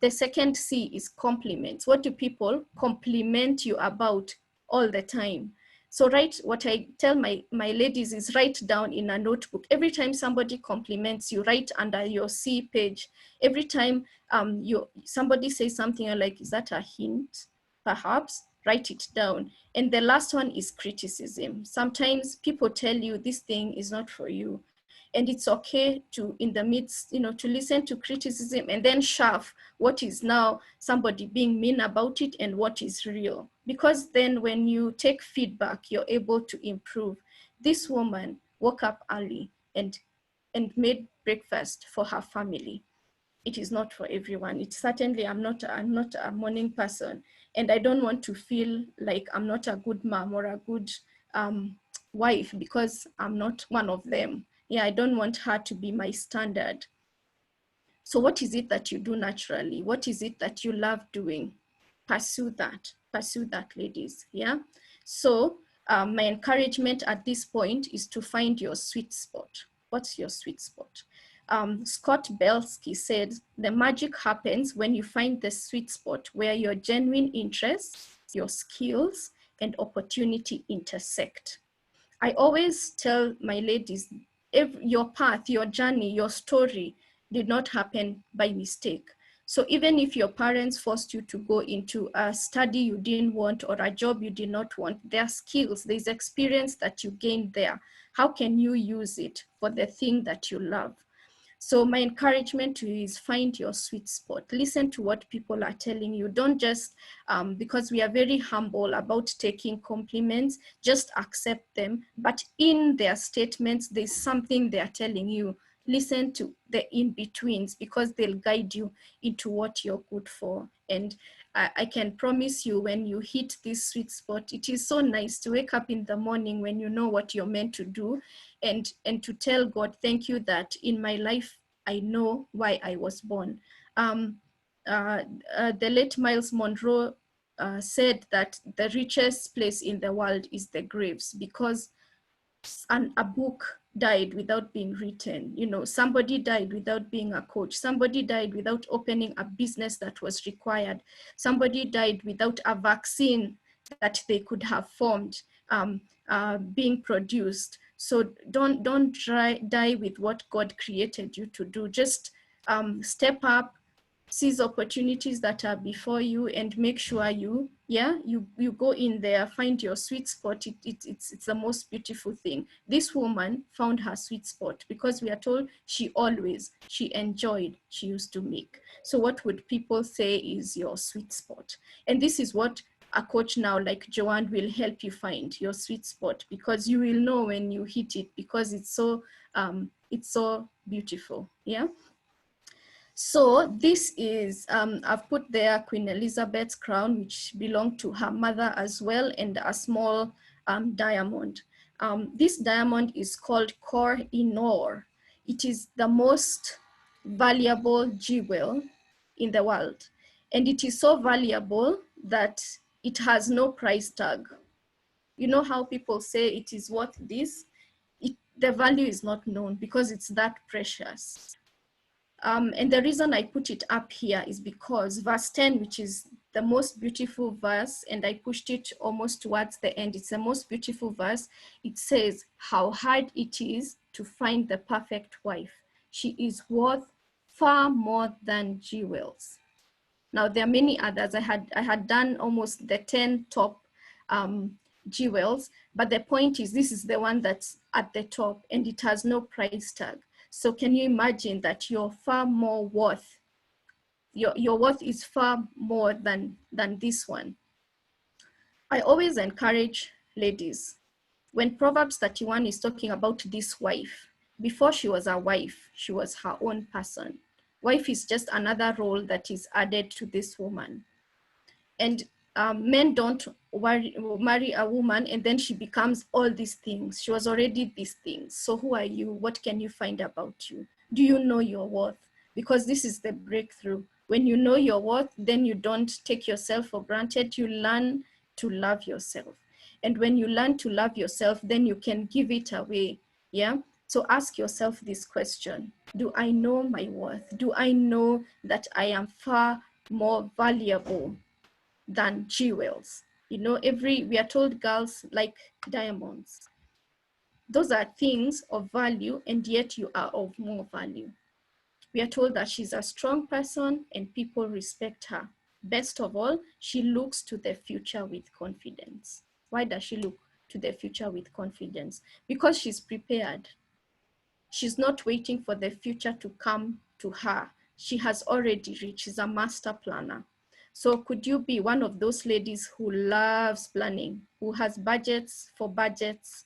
The second C is compliments. What do people compliment you about all the time? So what I tell my ladies is write down in a notebook. Every time somebody compliments you, write under your C page. Every time somebody says something, you're like, is that a hint? Perhaps write it down. And the last one is criticism. Sometimes people tell you this thing is not for you. And it's okay to, in the midst, to listen to criticism and then shove what is now somebody being mean about it and what is real. Because then when you take feedback, you're able to improve. This woman woke up early and made breakfast for her family. It is not for everyone. It's certainly, I'm not a morning person, and I don't want to feel like I'm not a good mom or a good wife because I'm not one of them. Yeah, I don't want her to be my standard. So what is it that you do naturally? What is it that you love doing? Pursue that, ladies. Yeah. So my encouragement at this point is to find your sweet spot. What's your sweet spot? Scott Belsky said, the magic happens when you find the sweet spot where your genuine interests, your skills, and opportunity intersect. I always tell my ladies, your path, your journey, your story did not happen by mistake. So even if your parents forced you to go into a study you didn't want or a job you did not want, there are skills, there's experience that you gained there. How can you use it for the thing that you love? So my encouragement to you is find your sweet spot. Listen to what people are telling you. Don't just, because we are very humble about taking compliments, just accept them. But in their statements, there's something they're telling you. Listen to the in-betweens because they'll guide you into what you're good for. And I can promise you when you hit this sweet spot, it is so nice to wake up in the morning when you know what you're meant to do and to tell God, thank you that in my life, I know why I was born. The late Miles Monroe said that the richest place in the world is the graves because a book died without being written. Somebody died without being a coach. Somebody died without opening a business that was required. Somebody died without a vaccine that they could have formed being produced. So don't die with what God created you to do. Just step up, seize opportunities that are before you, and make sure you go in there, find your sweet spot. It's the most beautiful thing. This woman found her sweet spot because we are told she enjoyed, she used to make. So what would people say is your sweet spot? And this is what a coach now like Joanne will help you find your sweet spot, because you will know when you hit it, because it's so beautiful. Yeah. So this is, I've put there Queen Elizabeth's crown, which belonged to her mother as well, and a small diamond. This diamond is called Koh i Noor. It is the most valuable jewel in the world. And it is so valuable that it has no price tag. You know how people say it is worth this? The value is not known because it's that precious. And the reason I put it up here is because verse 10, which is the most beautiful verse, and I pushed it almost towards the end, it's the most beautiful verse. It says how hard it is to find the perfect wife. She is worth far more than jewels. Now there are many others. I had done almost the 10 top jewels, but the point is this is the one that's at the top and it has no price tag. So can you imagine that you're far more worth, your worth is far more than this one. I always encourage ladies, when Proverbs 31 is talking about this wife, before she was a wife, she was her own person. Wife is just another role that is added to this woman. And men don't marry a woman and then she becomes all these things. She was already these things. So who are you? What can you find about you? Do you know your worth? Because this is the breakthrough. When you know your worth, then you don't take yourself for granted. You learn to love yourself. And when you learn to love yourself, then you can give it away. Yeah. So ask yourself this question. Do I know my worth? Do I know that I am far more valuable than jewels? You know, we are told girls like diamonds. Those are things of value, and yet you are of more value. We are told that she's a strong person and people respect her. Best of all, she looks to the future with confidence. Why does she look to the future with confidence? Because she's prepared. She's not waiting for the future to come to her. She has already reached. She's a master planner. So could you be one of those ladies who loves planning, who has budgets for budgets,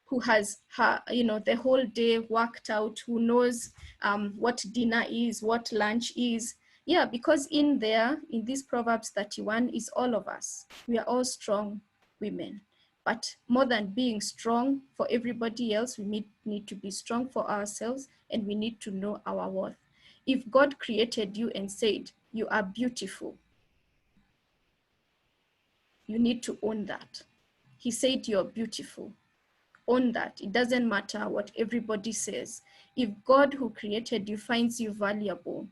who has her, the whole day worked out, who knows what dinner is, what lunch is? Yeah, because in this Proverbs 31 is all of us. We are all strong women. But more than being strong for everybody else, we need to be strong for ourselves, and we need to know our worth. If God created you and said, you are beautiful, you need to own that. He said you're beautiful. Own that. It doesn't matter what everybody says. If God who created you finds you valuable,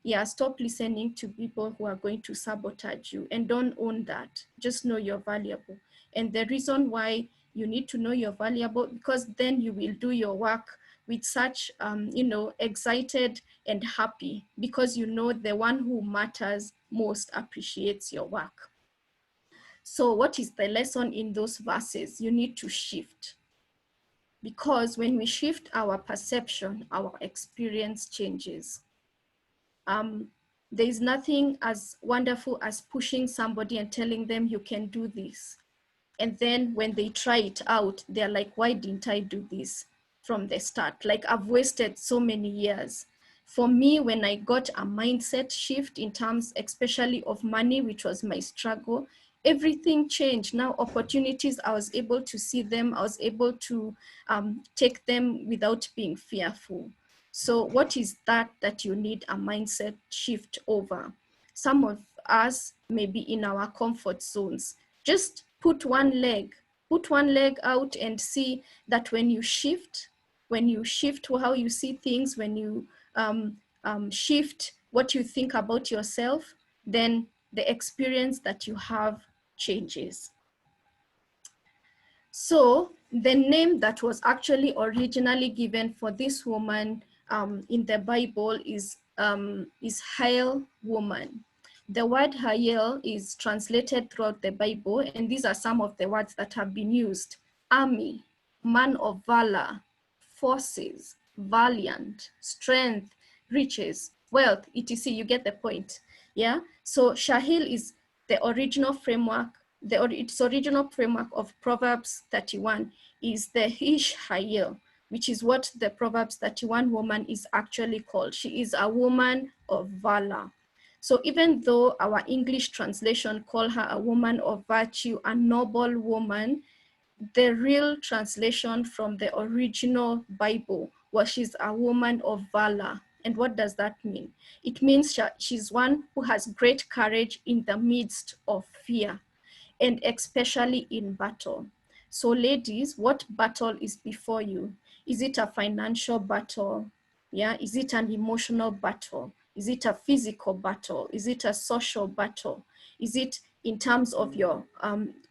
yeah, stop listening to people who are going to sabotage you, and don't own that. Just know you're valuable. And the reason why you need to know you're valuable, because then you will do your work with such, excited and happy, because you know the one who matters most appreciates your work. So what is the lesson in those verses? You need to shift. Because when we shift our perception, our experience changes. There is nothing as wonderful as pushing somebody and telling them you can do this. And then when they try it out, they're like, why didn't I do this from the start? Like, I've wasted so many years. For me, when I got a mindset shift in terms, especially of money, which was my struggle, everything changed. Now opportunities, I was able to see them. I was able to take them without being fearful. So what is that you need a mindset shift over? Some of us may be in our comfort zones. Just put one leg out and see that when you shift how you see things, when you shift what you think about yourself, then the experience that you have changes. So the name that was actually originally given for this woman in the Bible is Hail Woman. The word Hail is translated throughout the Bible, and these are some of the words that have been used: army, man of valor, forces, valiant, strength, riches, wealth, etc. You get the point. Yeah. So Shahil is the original framework its original framework of Proverbs 31 is the Ish Hayil, which is what the Proverbs 31 woman is actually called. She is a woman of valor. So even though our English translation call her a woman of virtue, a noble woman, the real translation from the original Bible was she's a woman of valor. And what does that mean? It means she's one who has great courage in the midst of fear, and especially in battle. So ladies, what battle is before you? Is it a financial battle? Yeah, is it an emotional battle? Is it a physical battle? Is it a social battle? Is it in terms of your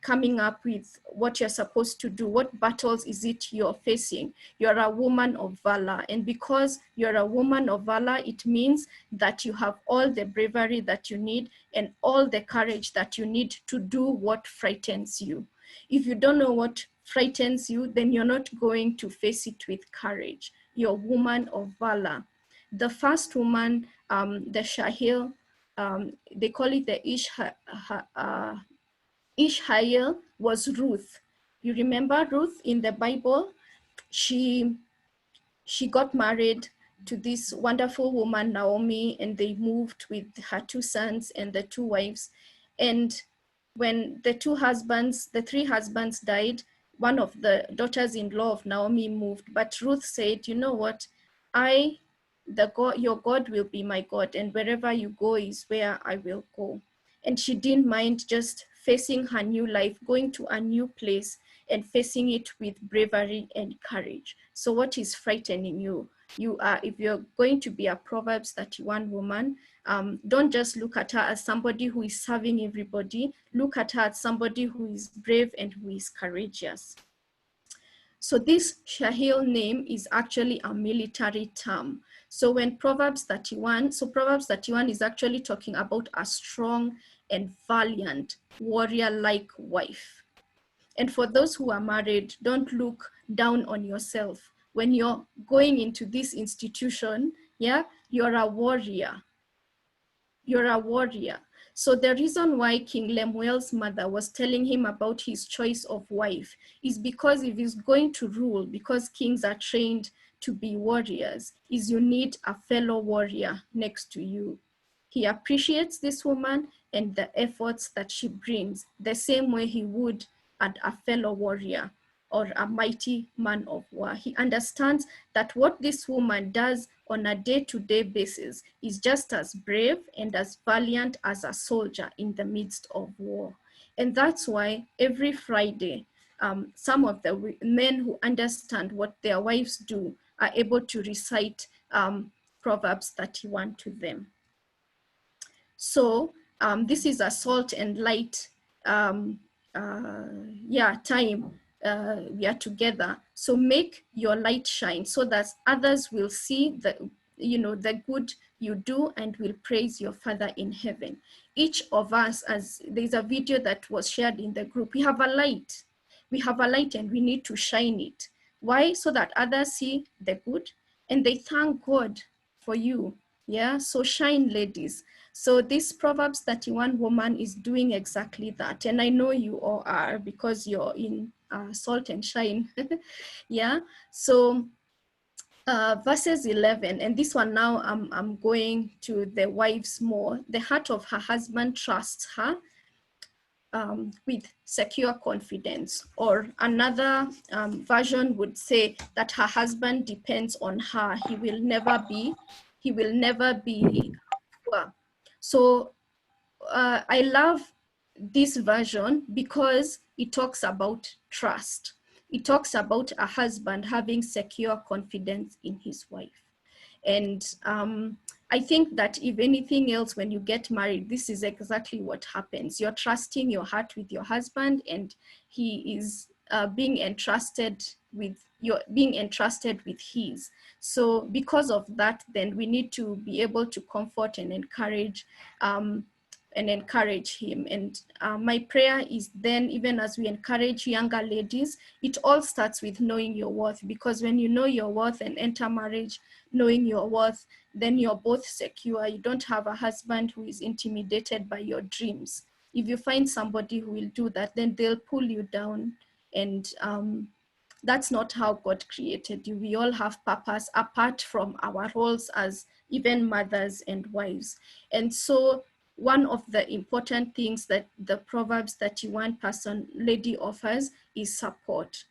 coming up with what you're supposed to do? What battles is it you're facing? You're a woman of valor. And because you're a woman of valor, it means that you have all the bravery that you need and all the courage that you need to do what frightens you. If you don't know what frightens you, then you're not going to face it with courage. You're a woman of valor. The first woman, the Shahil, they call it the Ishhael, was Ruth. You remember Ruth in the Bible? She got married to this wonderful woman, Naomi, and they moved with her 2 sons and the 2 wives. And when the 3 husbands died, one of the daughters-in-law of Naomi moved. But Ruth said, you know what? Your God will be my God, and wherever you go is where I will go. And she didn't mind just facing her new life, going to a new place and facing it with bravery and courage. So what is frightening you? If you're going to be a Proverbs 31 woman, don't just look at her as somebody who is serving everybody. Look at her as somebody who is brave and who is courageous. So this Shahil name is actually a military term. So when Proverbs 31 is actually talking about a strong and valiant warrior-like wife. And for those who are married, don't look down on yourself. When you're going into this institution, yeah, you're a warrior. You're a warrior. So the reason why King Lemuel's mother was telling him about his choice of wife is because if he's going to rule, because kings are trained to be warriors, is you need a fellow warrior next to you. He appreciates this woman and the efforts that she brings, the same way he would at a fellow warrior or a mighty man of war. He understands that what this woman does on a day-to-day basis is just as brave and as valiant as a soldier in the midst of war. And that's why every Friday, some of the men who understand what their wives do are able to recite Proverbs 31 to them. So this is a salt and light time we are together. So make your light shine so that others will see the good you do and will praise your Father in heaven. Each of us, as there's a video that was shared in the group, we have a light. We have a light and we need to shine it. Why? So that others see the good and they thank God for you. Yeah, so shine, ladies. So this Proverbs 31 woman is doing exactly that. And I know you all are because you're in Salt and Shine. Yeah, so verses 11, and this one now I'm going to the wives more. The heart of her husband trusts her with secure confidence, or another version would say that her husband depends on her. He will never be poor. So I love this version because it talks about trust. It talks about a husband having secure confidence in his wife. And I think that if anything else, when you get married, this is exactly what happens. You're trusting your heart with your husband, and he is being entrusted with his. So because of that, then we need to be able to comfort and encourage him. And my prayer is then, even as we encourage younger ladies, it all starts with knowing your worth, because when you know your worth and enter marriage knowing your worth, then you're both secure. You don't have a husband who is intimidated by your dreams. If you find somebody who will do that, then they'll pull you down. And that's not how God created you. We all have purpose apart from our roles as even mothers and wives. And so one of the important things that the Proverbs 31 person lady offers is support.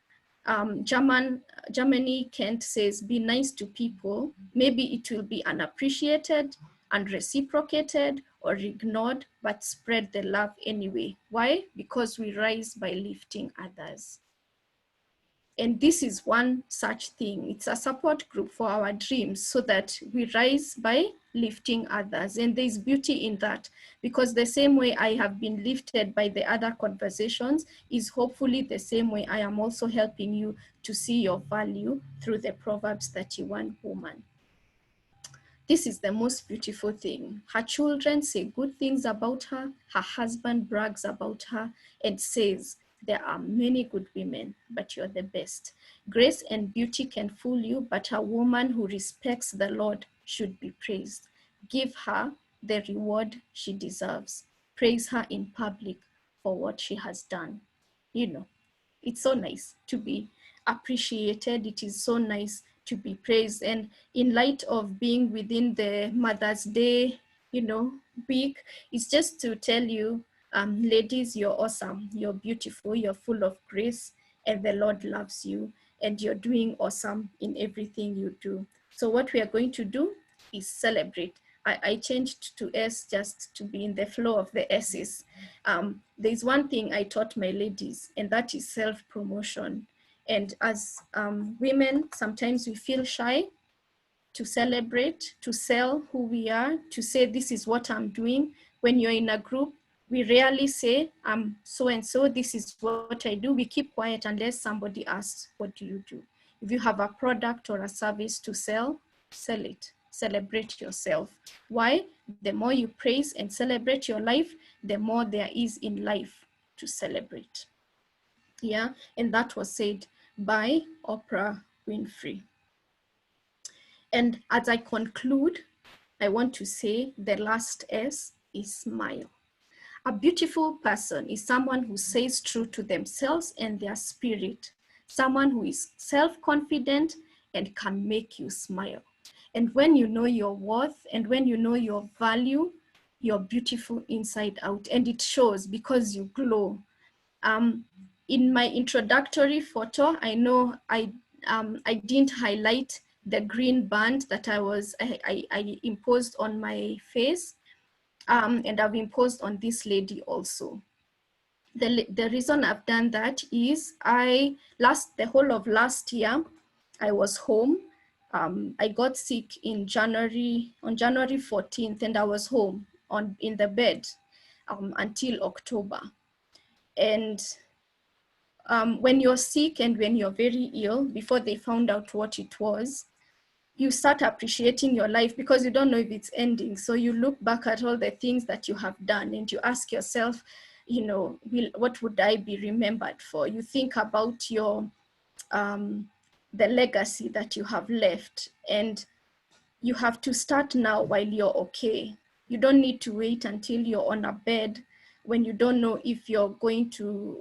Germany Kent says, be nice to people. Maybe it will be unappreciated, unreciprocated, or ignored, but spread the love anyway. Why? Because we rise by lifting others. And this is one such thing. It's a support group for our dreams so that we rise by lifting others. And there's beauty in that, because the same way I have been lifted by the other conversations is hopefully the same way I am also helping you to see your value through the Proverbs 31 woman. This is the most beautiful thing. Her children say good things about her. Her husband brags about her and says, there are many good women, but you're the best. Grace and beauty can fool you, but a woman who respects the Lord should be praised. Give her the reward she deserves. Praise her in public for what she has done. You know, it's so nice to be appreciated. It is so nice to be praised. And in light of being within the Mother's Day, week, it's just to tell you, ladies, you're awesome, you're beautiful, you're full of grace, and the Lord loves you, and you're doing awesome in everything you do. So what we are going to do is celebrate. I changed to S just to be in the flow of the S's. There's one thing I taught my ladies, and that is self-promotion. And as women, sometimes we feel shy to celebrate, to sell who we are, to say, this is what I'm doing. When you're in a group, we rarely say, I'm so-and-so, this is what I do. We keep quiet unless somebody asks, what do you do? If you have a product or a service to sell, sell it. Celebrate yourself. Why? The more you praise and celebrate your life, the more there is in life to celebrate. Yeah, and that was said by Oprah Winfrey. And as I conclude, I want to say the last S is smile. A beautiful person is someone who says true to themselves and their spirit, someone who is self-confident and can make you smile. And when you know your worth and when you know your value, you're beautiful inside out, and it shows because you glow. In my introductory photo, I know I didn't highlight the green band that I imposed on my face, and I've imposed on this lady also. The reason I've done that is the whole of last year, I was home. I got sick on January 14th, and I was home in the bed until October. And when you're sick and when you're very ill, before they found out what it was, you start appreciating your life because you don't know if it's ending. So you look back at all the things that you have done and you ask yourself, what would I be remembered for? You think about the legacy that you have left, and you have to start now while you're okay. You don't need to wait until you're on a bed when you don't know if you're going to,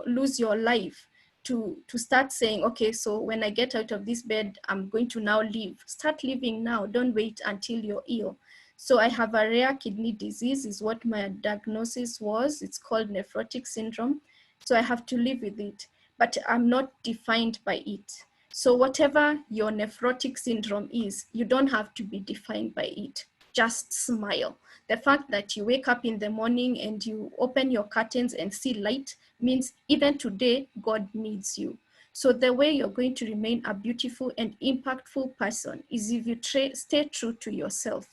lose your life to start saying, okay, so when I get out of this bed, I'm going to now live. Start living now. Don't wait until you're ill. So I have a rare kidney disease is what my diagnosis was. It's called nephrotic syndrome. So I have to live with it, but I'm not defined by it. So whatever your nephrotic syndrome is, you don't have to be defined by it. Just smile. The fact that you wake up in the morning and you open your curtains and see light means even today, God needs you. So the way you're going to remain a beautiful and impactful person is if you stay true to yourself.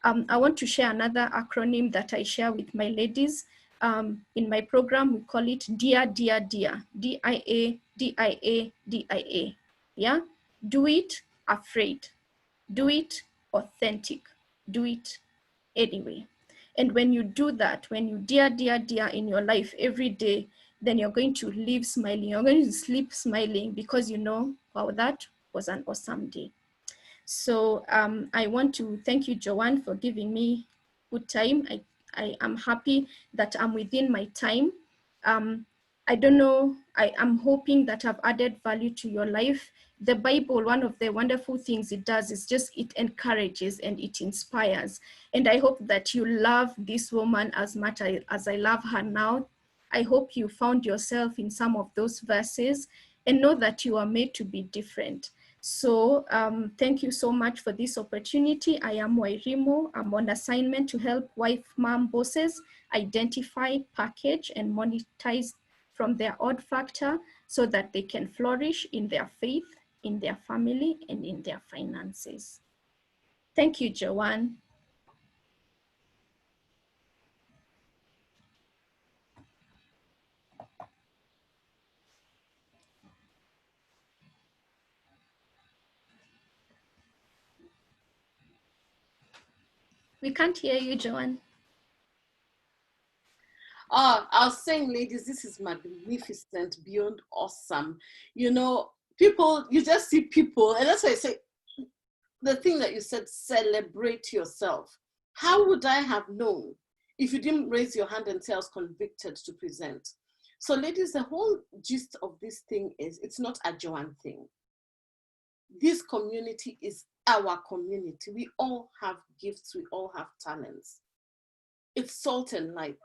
I want to share another acronym that I share with my ladies. In my program, we call it DIA, DIA, DIA, DIA, DIA, DIA. Yeah, do it afraid, do it authentic, do it anyway. And when you do that, when you DIA, DIA, DIA in your life every day, then you're going to live smiling. You're going to sleep smiling because you know, wow, that was an awesome day. So I want to thank you, Joanne, for giving me good time. I am happy that I'm within my time. I don't know, I'm hoping that I've added value to your life. The Bible, one of the wonderful things it does is just it encourages and it inspires. And I hope that you love this woman as much as I love her now. I hope you found yourself in some of those verses and know that you are made to be different. So thank you so much for this opportunity. I am Wairimo. I'm on assignment to help wife mom bosses identify, package, and monetize from their odd factor so that they can flourish in their faith, in their family, and in their finances. Thank you, Joanne. We can't hear you, Joanne. Oh, I was saying, ladies, this is magnificent, beyond awesome. You know, people, you just see people, and that's why I say, the thing that you said, celebrate yourself. How would I have known if you didn't raise your hand and say I was convicted to present? So ladies, the whole gist of this thing is, it's not a Joanne thing. This community is our community. We all have gifts, we all have talents. It's salt and light.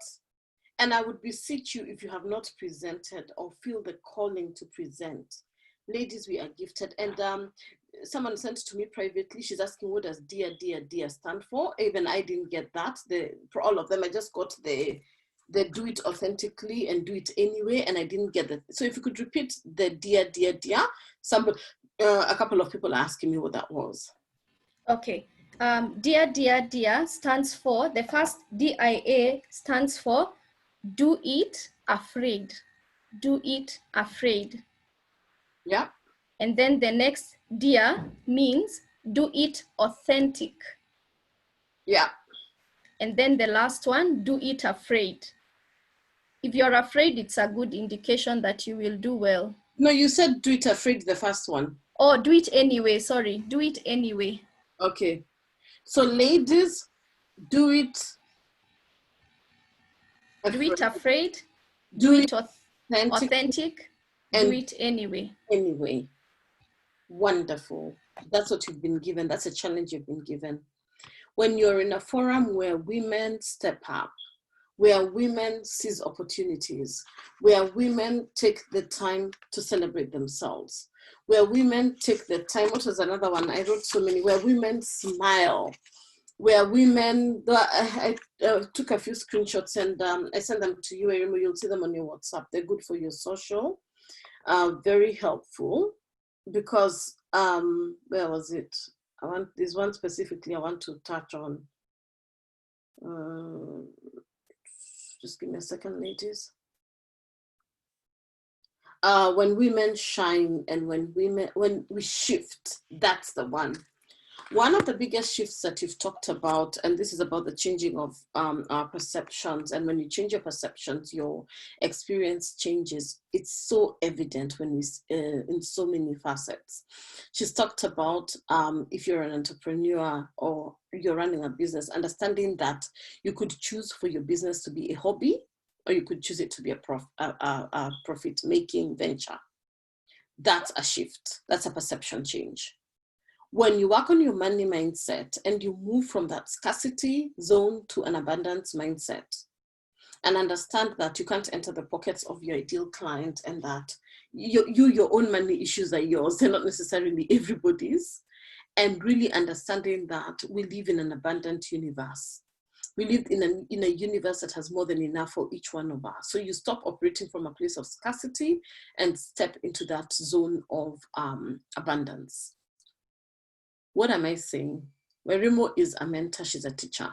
And I would beseech you, if you have not presented or feel the calling to present, ladies, we are gifted. And someone sent to me privately, she's asking, what does dear stand for? Even I didn't get that. For all of them, I just got the do it authentically and do it anyway, and I didn't get that. So if you could repeat the dear, somebody, a couple of people are asking me what that was. Okay. Dear stands for, the first DIA stands for do it afraid. Do it afraid. Yeah. And then the next dear means do it authentic. Yeah. And then the last one, do it afraid. If you're afraid, it's a good indication that you will do well. No, you said do it afraid, the first one. Oh, do it anyway. Sorry, do it anyway. Okay. So ladies, do it afraid. Do it afraid. Do it authentic. And do it anyway. Anyway. Wonderful. That's what you've been given. That's a challenge you've been given. When you're in a forum where women step up, where women seize opportunities, where women take the time to celebrate themselves, where women take the time, what was another one? I wrote so many, where women smile, where women, I took a few screenshots and I sent them to you, Irimo. You'll see them on your WhatsApp. They're good for your social, very helpful, because, where was it? There's one specifically I want to touch on. Just give me a second, ladies. When women shine and when we shift, that's the one. One of the biggest shifts that you've talked about, and this is about the changing of our perceptions, and when you change your perceptions, your experience changes. It's so evident when we, in so many facets. She's talked about if you're an entrepreneur or you're running a business, understanding that you could choose for your business to be a hobby, or you could choose it to be a profit-making venture. That's a shift. That's a perception change. When you work on your money mindset and you move from that scarcity zone to an abundance mindset, and understand that you can't enter the pockets of your ideal client, and that your own money issues are yours, they're not necessarily everybody's, and really understanding that we live in an abundant universe. We live in a universe that has more than enough for each one of us. So you stop operating from a place of scarcity and step into that zone of abundance. What am I saying? Wairimo is a mentor, she's a teacher.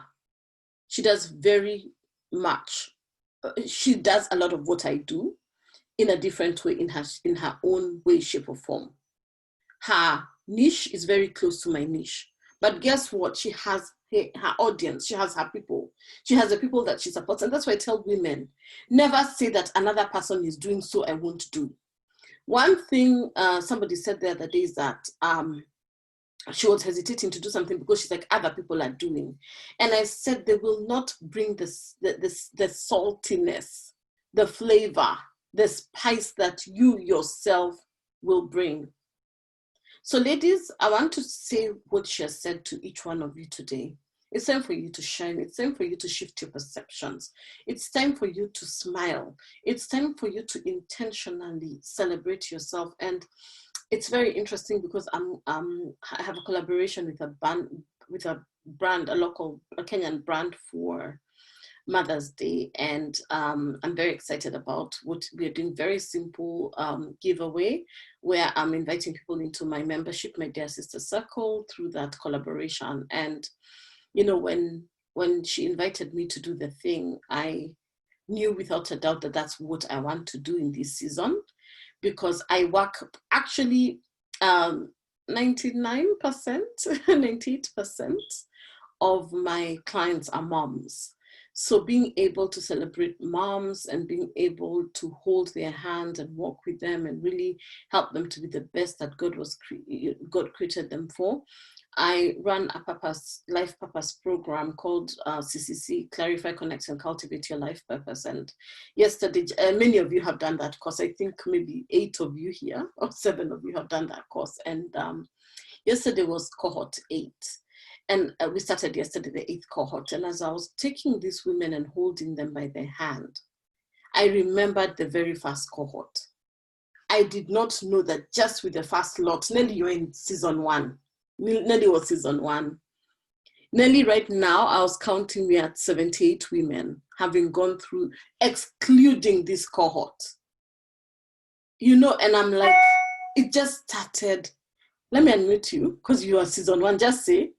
She does very much. She does a lot of what I do in a different way, in her own way, shape, or form. Her niche is very close to my niche. But guess what? She has her audience, she has her people. She has the people that she supports. And that's why I tell women, never say that another person is doing so I won't do. One thing somebody said the other day is that she was hesitating to do something because she's like, other people are doing. And I said, they will not bring the saltiness, the flavor, the spice that you yourself will bring. So ladies, I want to say what she has said to each one of you today. It's time for you to shine. It's time for you to shift your perceptions. It's time for you to smile. It's time for you to intentionally celebrate yourself. And it's very interesting because I have a collaboration with a brand, a Kenyan brand for Mother's Day, and I'm very excited about what we're doing. Very simple giveaway where I'm inviting people into my membership, my Dear Sister Circle, through that collaboration. And you know, when she invited me to do the thing, I knew without a doubt that that's what I want to do in this season, because I work actually 99%, 98% of my clients are moms. So being able to celebrate moms and being able to hold their hand and walk with them and really help them to be the best that God created them for. I run a life purpose program called CCC, Clarify, Connect, and Cultivate Your Life Purpose. And yesterday, many of you have done that course. I think maybe 8 of you here, or 7 of you have done that course. And yesterday was cohort 8. And we started yesterday, the 8th cohort. And as I was taking these women and holding them by their hand, I remembered the very first cohort. I did not know that just with the first lot, Nelly, you're in season 1. Nelly was season 1. Nelly, right now, I was counting, we at 78 women having gone through, excluding this cohort. You know, and I'm like, it just started. Let me unmute you, because you are season 1. Just say,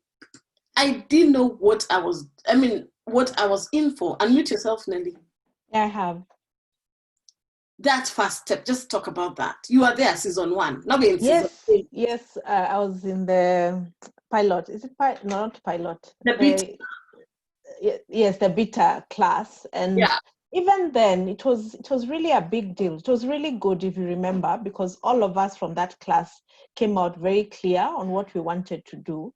I didn't know what I was in for. Unmute yourself, Nelly. Yeah, I have. That first step, just talk about that. You are there, season 1. Now we're in season 8. Yes, I was in the pilot. Is it pilot? No, not pilot. The beta. Yes, the beta class. And yeah. Even then, it was really a big deal. It was really good, if you remember, because all of us from that class came out very clear on what we wanted to do.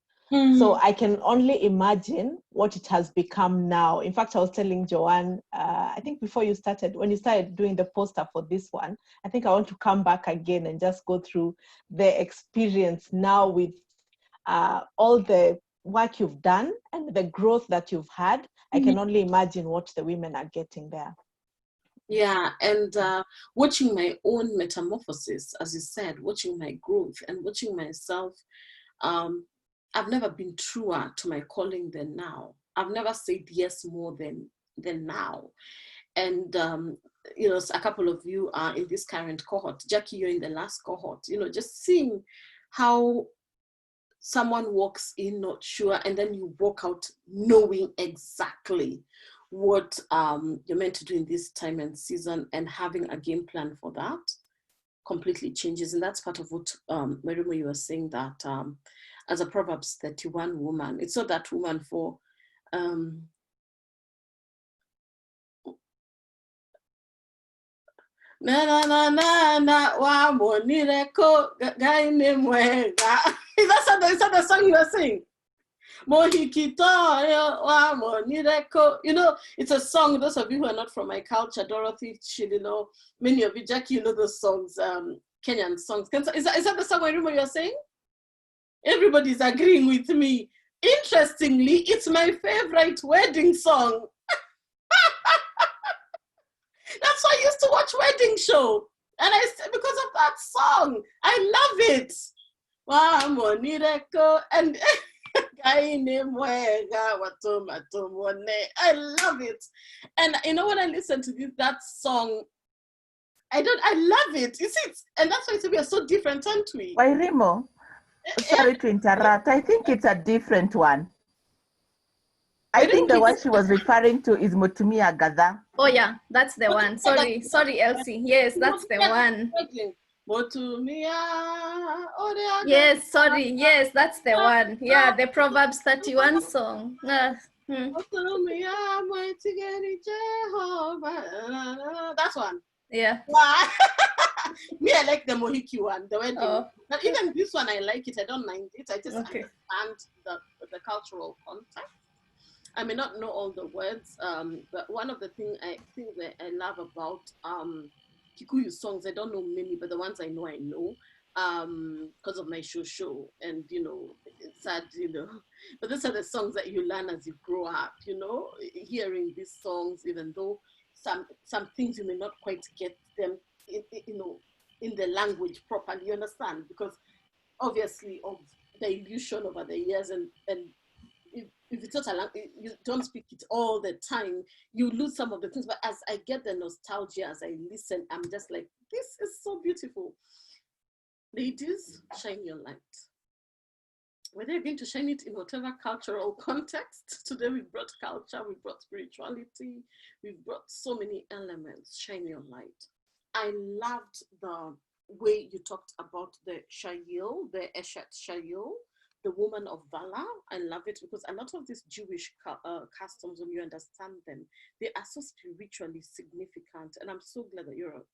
So I can only imagine what it has become now. In fact, I was telling Joanne, I think before when you started doing the poster for this one, I think I want to come back again and just go through the experience now with all the work you've done and the growth that you've had. I can only imagine what the women are getting there. Yeah, and watching my own metamorphosis, as you said, watching my growth and watching myself, I've never been truer to my calling than now. I've never said yes more than now. And, you know, a couple of you are in this current cohort. Jackie, you're in the last cohort. You know, just seeing how someone walks in not sure, and then you walk out knowing exactly what you're meant to do in this time and season, and having a game plan for that completely changes. And that's part of what, Marimo, you were saying, that as a Proverbs 31 woman, it's not that woman for wa monireko guy name wega. Is that the song you were saying? You know, it's a song. Those of you who are not from my culture, Dorothy, Shililo, many of you, Jackie, you know those songs, Kenyan songs. Is that the song I remember you're saying? Everybody's agreeing with me. Interestingly, it's my favorite wedding song. That's why I used to watch wedding show. And because of that song, I love it. And I love it. And you know, when I listen to that song, I love it. You see, and that's why we are so different, aren't we? Why, Remo? Sorry to interrupt. I think it's a different one. I think the one she was referring to is Mutumia Gada. Oh yeah, that's the one. Sorry, Elsie. Yes, that's the one. Yes, sorry. Yes, that's the one. Yeah, the Proverbs 31 song. That's one. Yeah. Me, I like the Mohiki one, the wedding. Oh. But even this one, I like it. I don't mind it. I just Okay. understand the cultural context. I may not know all the words, but one of the things I think that I love about Kikuyu songs, I don't know many, but the ones I know, because of my show, and it's sad, but these are the songs that you learn as you grow up, hearing these songs, even though some things you may not quite get them, in the language properly, you understand, because obviously of the illusion over the years, and if it's not a language, you don't speak it all the time, you lose some of the things. But as I get the nostalgia, as I listen, I'm just like, this is so beautiful. Ladies, shine your light. Whether you're going to shine it in whatever cultural context, today we brought culture, we brought spirituality, we've brought so many elements. Shine your light. I loved the way you talked about the Shayil, the Eshet Shayil, the woman of valor. I love it because a lot of these Jewish customs, when you understand them, they are so spiritually significant. And I'm so glad that you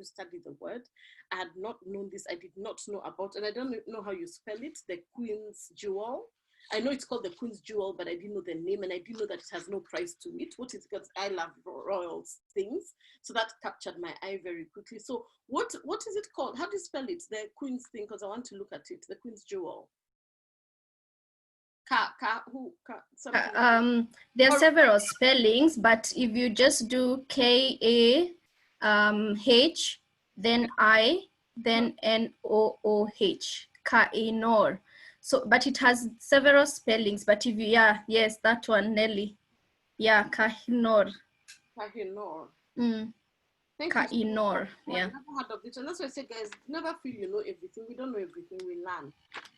studied the word. I had not known this. I did not know about, and I don't know how you spell it, the Queen's Jewel. I know it's called the Queen's Jewel, but I didn't know the name, and I didn't know that it has no price to it. What is it? Because I love royal things. So that captured my eye very quickly. So what is it called? How do you spell it? The Queen's thing, because I want to look at it. The Queen's Jewel. There are several spellings, but if you just do K-A-H, then I, then N-O-O-H, Ka-e-nor. So, but it has several spellings, but if you, yes, that one, Nelly. Yeah, Ka-e-nor. Ka-e-nor. Ka-e-nor, yeah. I've never heard of it, and that's why I say, guys, never feel you know everything. We don't know everything, we learn.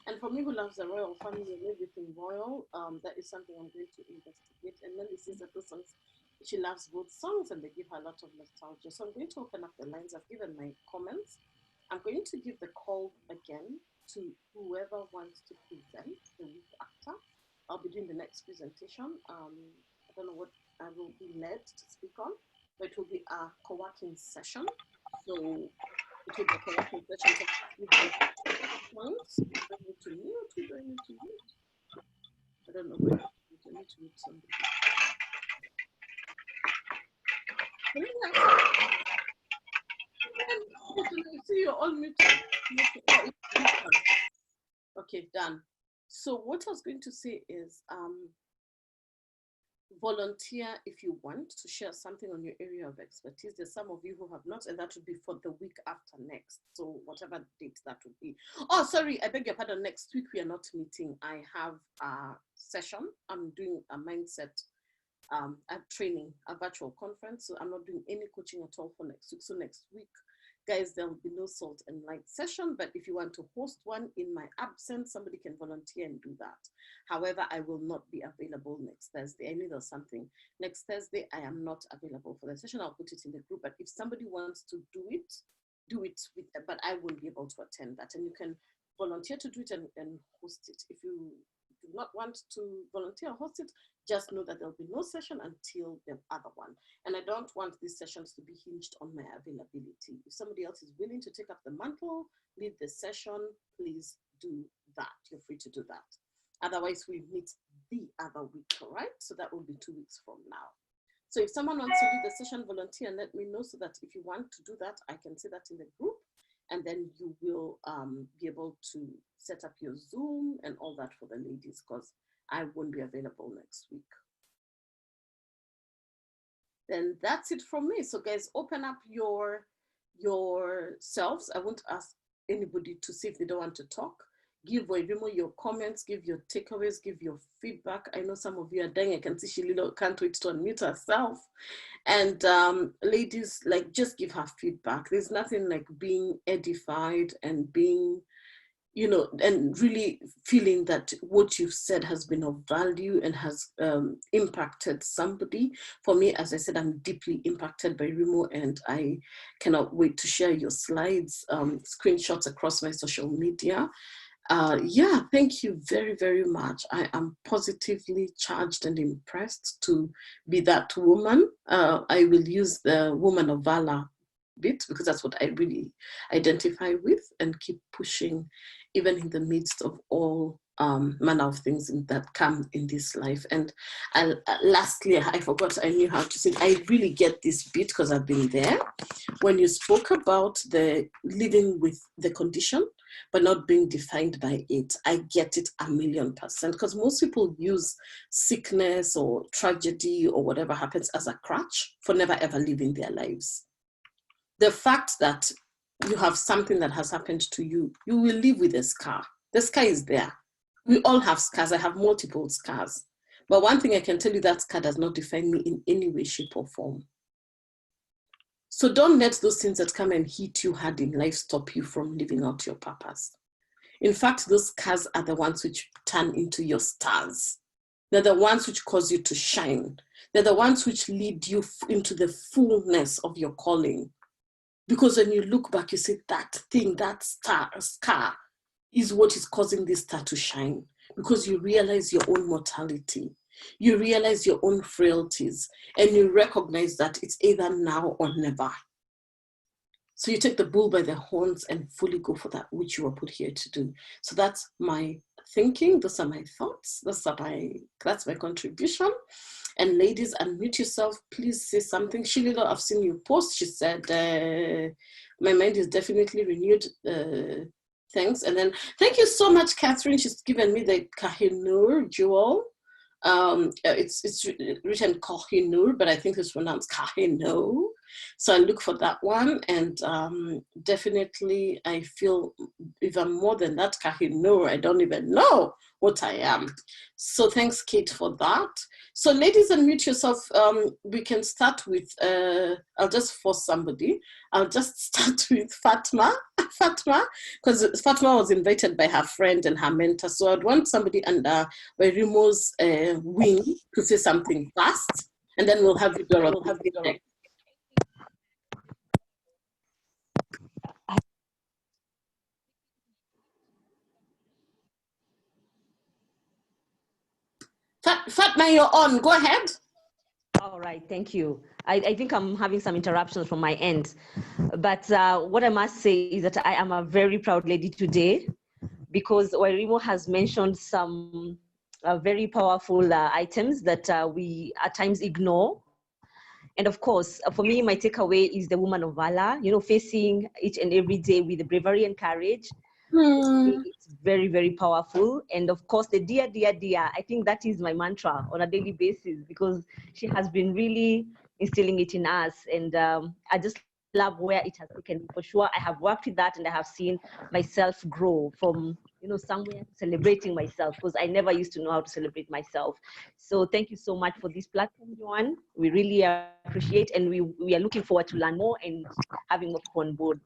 And for me, who loves the royal family and everything royal, that is something I'm going to investigate. And then this is that those songs, she loves both songs, and they give her a lot of nostalgia. So I'm going to open up the lines. I've given my comments. I'm going to give the call again to whoever wants to present the week after. I'll be doing the next presentation. I don't know what I will be led to speak on, but it will be a co-working session. So it will be a co-working session. Points. Do I need to mute? Who do I need to mute? I don't know where I need to mute somebody. I see you're all muted. Okay, done. So what I was going to say is volunteer if you want to share something on your area of expertise. There's some of you who have not, and that would be for the week after next. So whatever date that would be. Oh, sorry, I beg your pardon. Next week we are not meeting. I have a session. I'm doing a mindset training, a virtual conference. So I'm not doing any coaching at all for next week. So next week, guys, there will be no salt and light session, but if you want to host one in my absence, somebody can volunteer and do that. However, I will not be available next Thursday. I knew there was something. Next Thursday, I am not available for the session. I'll put it in the group, but if somebody wants to do it with, but I won't be able to attend that. And you can volunteer to do it and host it. If you do not want to volunteer or host it, just know that there'll be no session until the other one. And I don't want these sessions to be hinged on my availability. If somebody else is willing to take up the mantle, lead the session, please do that. You're free to do that. Otherwise, we meet the other week, all right? So that will be 2 weeks from now. So if someone wants to lead the session, volunteer and let me know so that if you want to do that, I can see that in the group. And then you will be able to set up your Zoom and all that for the ladies, because I won't be available next week. Then that's it from me. So guys, open up yourselves. I won't ask anybody to see if they don't want to talk. Give Wairimo your comments, give your takeaways, give your feedback. I know some of you are dying. I can see she can't wait to unmute herself. And ladies, like, just give her feedback. There's nothing like being edified and being, and really feeling that what you've said has been of value and has impacted somebody. For me, as I said, I'm deeply impacted by Remo, and I cannot wait to share your slides, screenshots across my social media. Yeah, thank you very, very much. I am positively charged and impressed to be that woman. I will use the woman of valor bit, because that's what I really identify with, and keep pushing even in the midst of all manner of things that come in this life. And lastly, I forgot, I knew how to sing. I really get this bit because I've been there. When you spoke about the living with the condition, but not being defined by it, I get it 1,000,000%, because most people use sickness or tragedy or whatever happens as a crutch for never ever living their lives. The fact that you have something that has happened to you, you will live with a scar. The scar is there. We all have scars. I have multiple scars. But one thing I can tell you, that scar does not define me in any way, shape, or form. So don't let those things that come and hit you hard in life stop you from living out your purpose. In fact, those scars are the ones which turn into your stars. They're the ones which cause you to shine. They're the ones which lead you into the fullness of your calling. Because when you look back, you say that thing, that scar is what is causing this star to shine. Because you realize your own mortality. You realize your own frailties. And you recognize that it's either now or never. So you take the bull by the horns and fully go for that which you were put here to do. So that's my thinking. Those are my thoughts. That's my contribution. And ladies, unmute yourself. Please say something. Shililo, I've seen you post. She said, my mind is definitely renewed. Thanks. And then, thank you so much, Catherine. She's given me the Kohinoor jewel. It's written Kohinoor, but I think it's pronounced Kahino. So I look for that one, and definitely I feel even more than that Kahinoor. I don't even know what I am. So thanks, Kate, for that. So ladies, unmute yourself. We can start with, I'll just force somebody. I'll just start with Fatma, because Fatma was invited by her friend and her mentor. So I'd want somebody under Wairimu's wing to say something fast, and then we'll have you, Dora. We'll have you next. Fatma, you're on. Go ahead. All right, thank you. I think I'm having some interruptions from my end. But what I must say is that I am a very proud lady today, because Wairimu has mentioned some very powerful items that we at times ignore. And of course, for me, my takeaway is the woman of valor, facing each and every day with bravery and courage. It's very, very powerful. And of course, the dear, dear, dear, I think that is my mantra on a daily basis, because she has been really instilling it in us. And I just love where it has taken me. For sure, I have worked with that, and I have seen myself grow from, somewhere celebrating myself, because I never used to know how to celebrate myself. So thank you so much for this platform, Joanne. We really appreciate, and we are looking forward to learn more and having more people on board.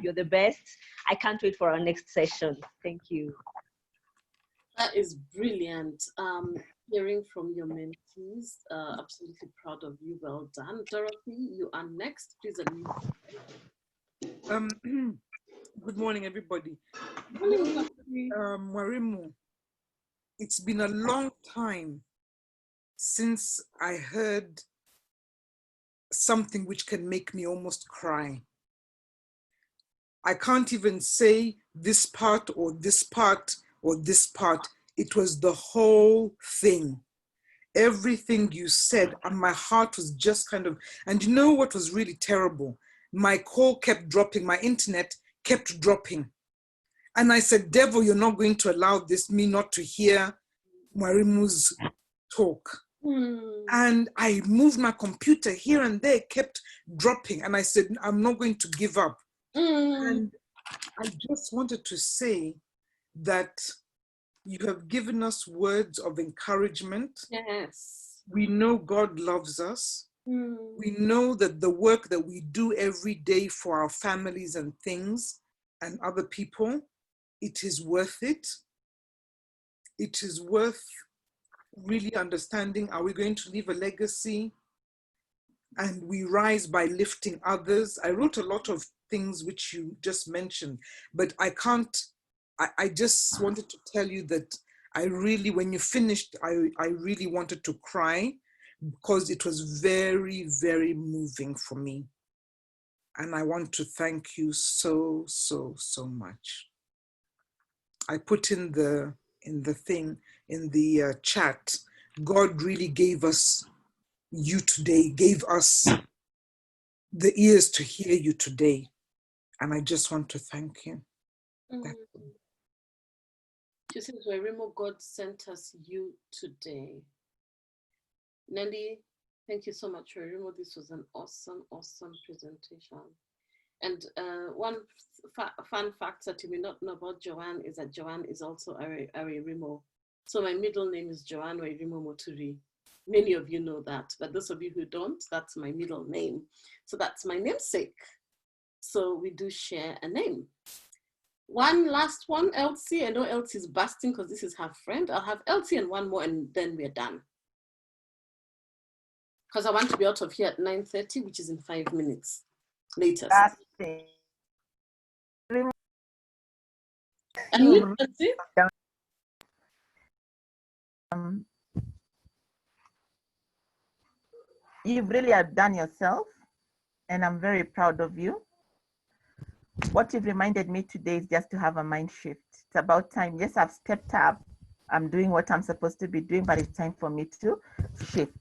You're the best. I can't wait for our next session. Thank you. That is brilliant. Hearing from your mentees, absolutely proud of you. Well done. Dorothy, you are next. Please unmute. Good morning, everybody. Morning. Wairimu, it's been a long time since I heard something which can make me almost cry. I can't even say this part or this part or this part. It was the whole thing. Everything you said, and my heart was just kind of, and you know what was really terrible? My call kept dropping, my internet kept dropping. And I said, devil, you're not going to allow me not to hear Wairimu's talk. And I moved my computer here and there, kept dropping. And I said, I'm not going to give up. And I just wanted to say that you have given us words of encouragement. Yes. We know God loves us. We know that the work that we do every day for our families and things and other people, it is worth it. It is worth really understanding, are we going to leave a legacy? And we rise by lifting others. I wrote a lot of things which you just mentioned, but I just wanted to tell you that I really, when you finished, I really wanted to cry, because it was very, very moving for me. And I want to thank you so, so, so much. I put in the chat, God really gave us you today, gave us the ears to hear you today. And I just want to thank you. She says, Wairimu, God sent us you today. Nelly, thank you so much, Wairimu. This was an awesome, awesome presentation. And one fun fact that you may not know about Joanne is that Joanne is also Wairimu. So my middle name is Joanne Wairimu Muturi. Many of you know that, but those of you who don't, that's my middle name. So that's my namesake. So we do share a name. One last one, Elsie. I know Elsie is busting because this is her friend. I'll have Elsie and one more and then we're done. Because I want to be out of here at 9:30, which is in 5 minutes later. And you, Elsie? You've really outdone yourself, and I'm very proud of you. What you've reminded me today is just to have a mind shift. It's about time. Yes, I've stepped up. I'm doing what I'm supposed to be doing, but it's time for me to shift.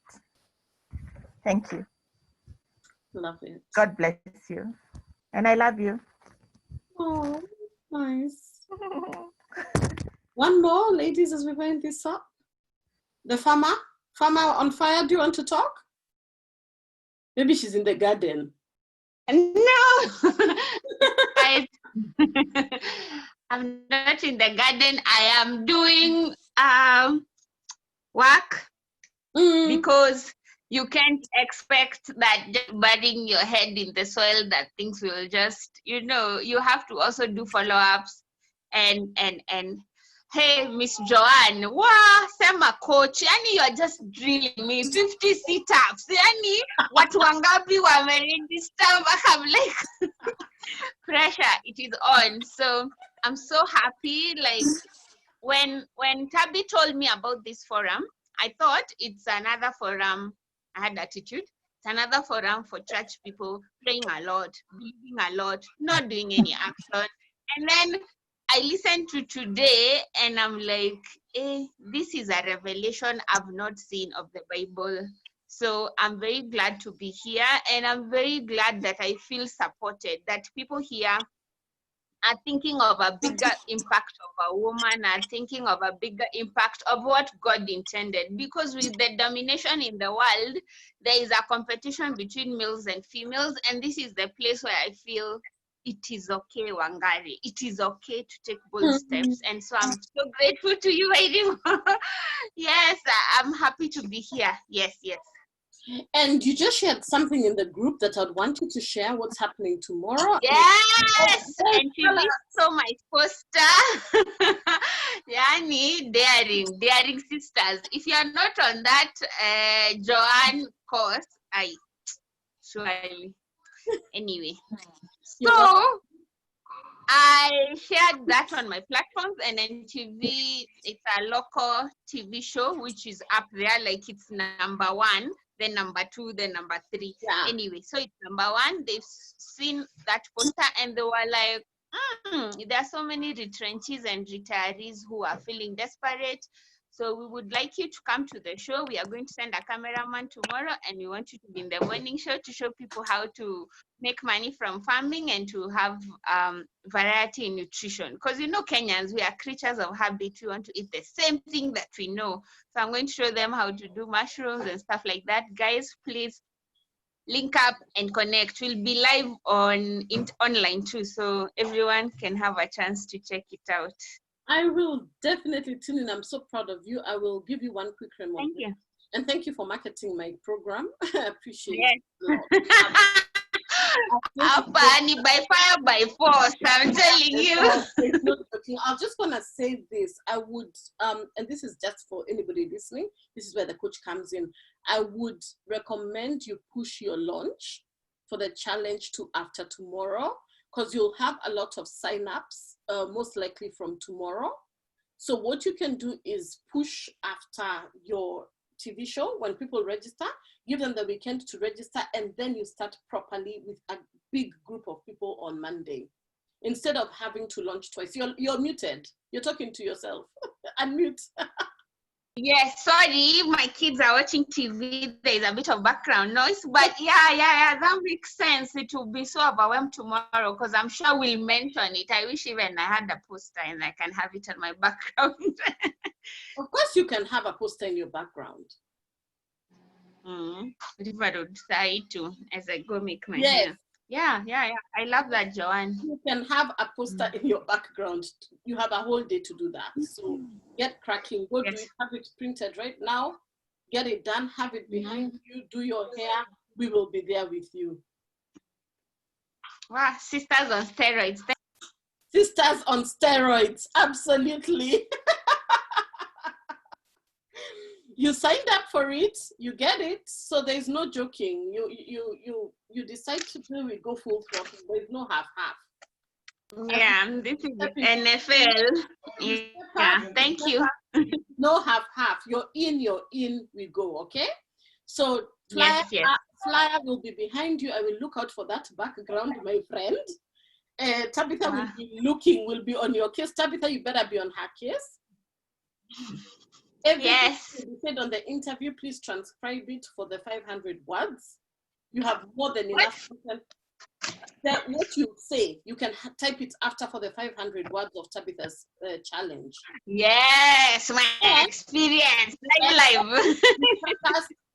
Thank you. Love it. God bless you. And I love you. Oh, nice. One more, ladies, as we wind this up. The farmer on fire, do you want to talk? Maybe she's in the garden. No, I'm not in the garden. I am doing work because you can't expect that just burying your head in the soil that things will just, you have to also do follow-ups and hey, Miss Joanne, wow, Sema coach, yani you are just drilling me 50 sit-ups. Yani, watu wangapi wameregister? I'm like, pressure, it is on. So I'm so happy. Like when Tabby told me about this forum, I thought it's another forum. I had attitude. It's another forum for church people praying a lot, believing a lot, not doing any action. And then I listened to today and I'm like, this is a revelation I've not seen of the Bible. So I'm very glad to be here, and I'm very glad that I feel supported, that people here are thinking of a bigger impact of a woman, are thinking of a bigger impact of what God intended. Because with the domination in the world, there is a competition between males and females, and this is the place where I feel it is okay, Wangari. It is okay to take bold steps. And so I'm so grateful to you, Wairimu. Yes, I'm happy to be here. Yes. And you just shared something in the group that I'd want you to share what's happening tomorrow. Yes, and TV saw my poster. Yani, daring sisters. If you're not on that Joanne course, surely. Anyway, so I shared that on my platforms, and then TV, it's a local TV show which is up there, like it's #1, then #2, then #3. Yeah. Anyway, so it's #1. They've seen that poster and they were like, there are so many retrenchees and retirees who are feeling desperate. So we would like you to come to the show. We are going to send a cameraman tomorrow, and we want you to be in the morning show to show people how to make money from farming and to have variety in nutrition. Because Kenyans, we are creatures of habit. We want to eat the same thing that we know. So I'm going to show them how to do mushrooms and stuff like that. Guys, please link up and connect. We'll be live online too, so everyone can have a chance to check it out. I will definitely tune in. I'm so proud of you. I will give you one quick remote. Thank you. And thank you for marketing my program. I appreciate it. By fire, by force, I'm telling you. I'm just going to say this. I would, and this is just for anybody listening, this is where the coach comes in. I would recommend you push your launch for the challenge to after tomorrow, because you'll have a lot of signups, most likely from tomorrow. So what you can do is push after your TV show. When people register, give them the weekend to register, and then you start properly with a big group of people on Monday. Instead of having to launch twice, you're muted. You're talking to yourself. Unmute. Yes, sorry, my kids are watching TV. There's a bit of background noise, but yeah, that makes sense. It will be so overwhelmed tomorrow because I'm sure we'll mention it. I wish even I had a poster and I can have it on my background. Of course, you can have a poster in your background. If I would decide to, as I go make my hair. Yeah. I love that, Joanne. You can have a poster in your background. You have a whole day to do that. So get cracking. Go do it. Have it printed right now. Get it done. Have it behind you. Do your hair. We will be there with you. Wow, sisters on steroids. Sisters on steroids. Absolutely. You signed up for it, you get it, so there's no joking. You decide to do it, go full throttle. There's no half-half. Yeah, this is the NFL. Yeah, thank you. No half-half. You're in, we go, okay? So flyer will be behind you. I will look out for that background, my friend. Tabitha will be on your case. Tabitha, you better be on her case. Everything you said on the interview, please transcribe it for the 500 words. You have more than enough. That what you say, you can type it after for the 500 words of Tabitha's challenge. Yes, my experience, live.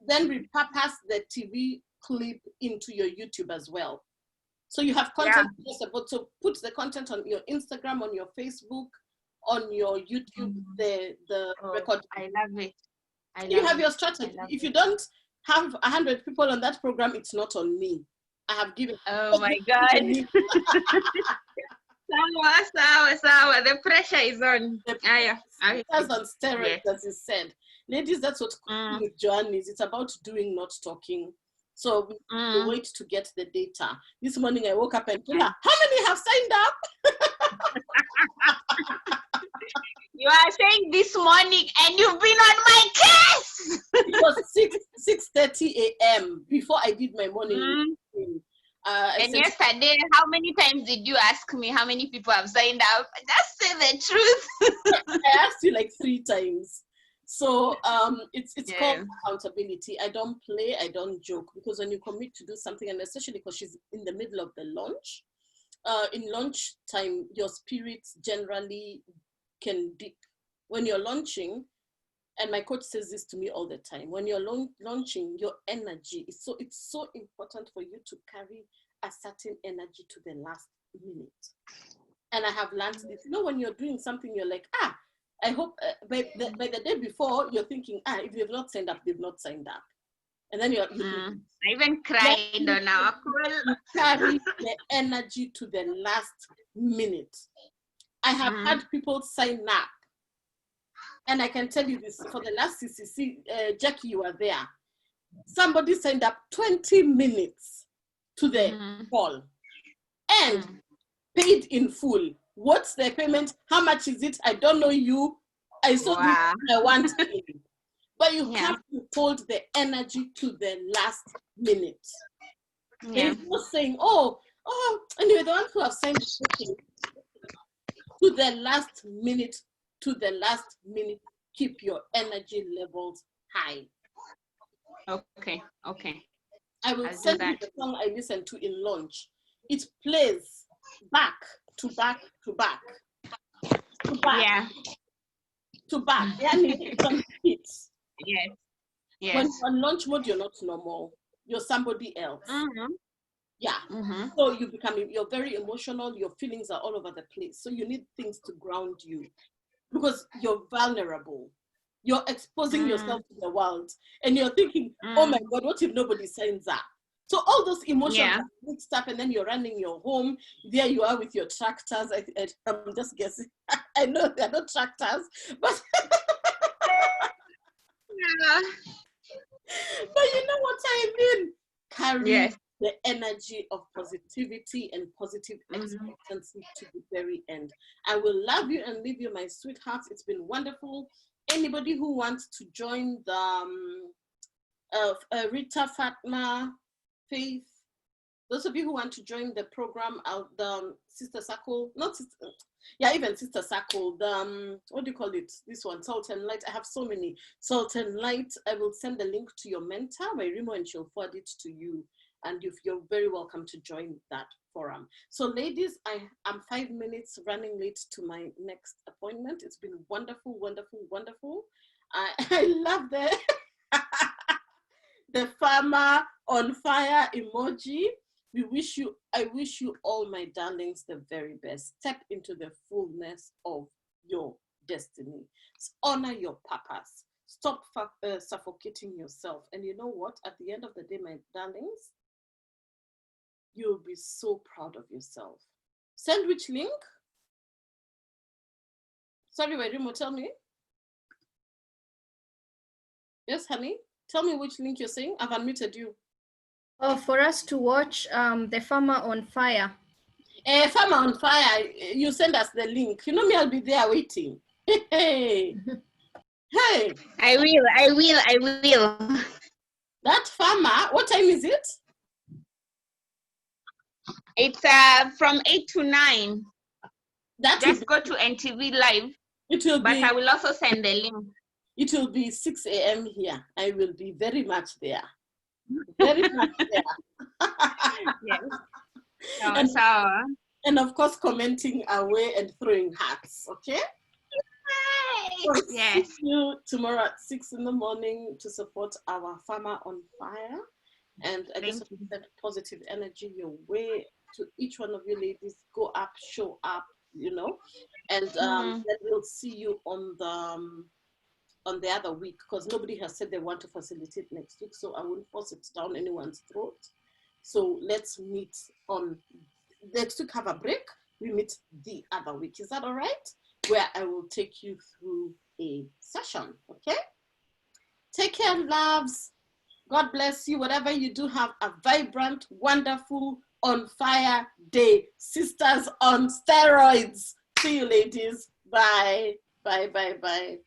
Then repurpose the TV clip into your YouTube as well. So you have content just about, so put the content on your Instagram, on your Facebook, on your YouTube, the record. I love it. You have your strategy. If you don't have 100 people on that program, it's not on me. I have given. Oh my God. Sawa. The pressure is on. That's on steroids, as you said. Ladies, that's what with Joanne is. It's about doing, not talking. So we wait to get the data. This morning I woke up and told her, how many have signed up? You are saying this morning and you've been on my case. It was 6:30 a.m. before I did my morning routine. And yesterday, how many times did you ask me how many people have signed up? Just say the truth. I asked you like 3 times. So it's called accountability. I don't play, I don't joke, because when you commit to do something, and especially because she's in the middle of the launch, in launch time, your spirits generally can dip. When you're launching, and my coach says this to me all the time, when you're launching, your energy is it's so important for you to carry a certain energy to the last minute. And I have learned this. You know, when you're doing something, you're like, I hope by the day before, you're thinking, if they've not signed up, they've not signed up. And then I even cried on our call. You carry the energy to the last minute. I have had people sign up. And I can tell you this, for the last CCC, Jackie, you were there. Somebody signed up 20 minutes to the call and paid in full. What's the payment? How much is it? I don't know you. I saw this, I want it. But you have to hold the energy to the last minute. There's no saying, anyway, the ones who have signed to the last minute, keep your energy levels high. Okay. I will send you the song I listened to in launch. It plays back to back to back. To back. To back. Yes. When you're on launch mode, you're not normal. You're somebody else. So you're very emotional. Your feelings are all over the place. So you need things to ground you because you're vulnerable. You're exposing yourself to the world and you're thinking, oh my God, what if nobody signs up? So all those emotions are mixed up, and then you're running your home. There you are with your tractors. I'm just guessing. I know they're not tractors, but but you know what I mean? Carry the energy of positivity and positive expectancy to the very end. I will love you and leave you, my sweethearts. It's been wonderful. Anybody who wants to join the Rita, Fatma, Faith, Those of you who want to join the program, the Sister Circle, not Sister, even Sister Circle, the, what do you call it? This one, Salt and Light. I have so many. Salt and Light, I will send the link to your mentor, Remo, and she'll forward it to you. And you're very welcome to join that forum. So ladies, I am 5 minutes running late to my next appointment. It's been wonderful, wonderful, wonderful. I love the farmer on fire emoji. I wish you all, my darlings, the very best. Step into the fullness of your destiny. Honor your purpose. Stop suffocating yourself. And you know what? At the end of the day, my darlings, you'll be so proud of yourself. Send which link? Sorry, Remo, tell me. Yes, honey? Tell me which link you're saying. I've unmuted you. Oh, for us to watch The Farmer on Fire. Farmer on Fire, you send us the link. You know me, I'll be there waiting. Hey. Hey. I will. That farmer, what time is it? It's from 8 to 9. Just go to NTV Live. It will but be, I will also send the link. It will be 6 a.m. here. I will be very much there. Very much there. Yes. And of course, commenting away and throwing hearts, okay? Yes. See you tomorrow at 6 in the morning to support our Farmer on Fire. And I just want to send positive energy your way to each one of you ladies. Go up, show up, you know. And then we'll see you on the other week, because nobody has said they want to facilitate next week, so I won't force it down anyone's throat. So let's meet on next week. Have a break. We meet the other week. Is that all right? Where I will take you through a session. Okay. Take care, loves. God bless you. Whatever you do, have a vibrant, wonderful, on fire day. Sisters on steroids. See you, ladies. Bye. Bye. Bye. Bye.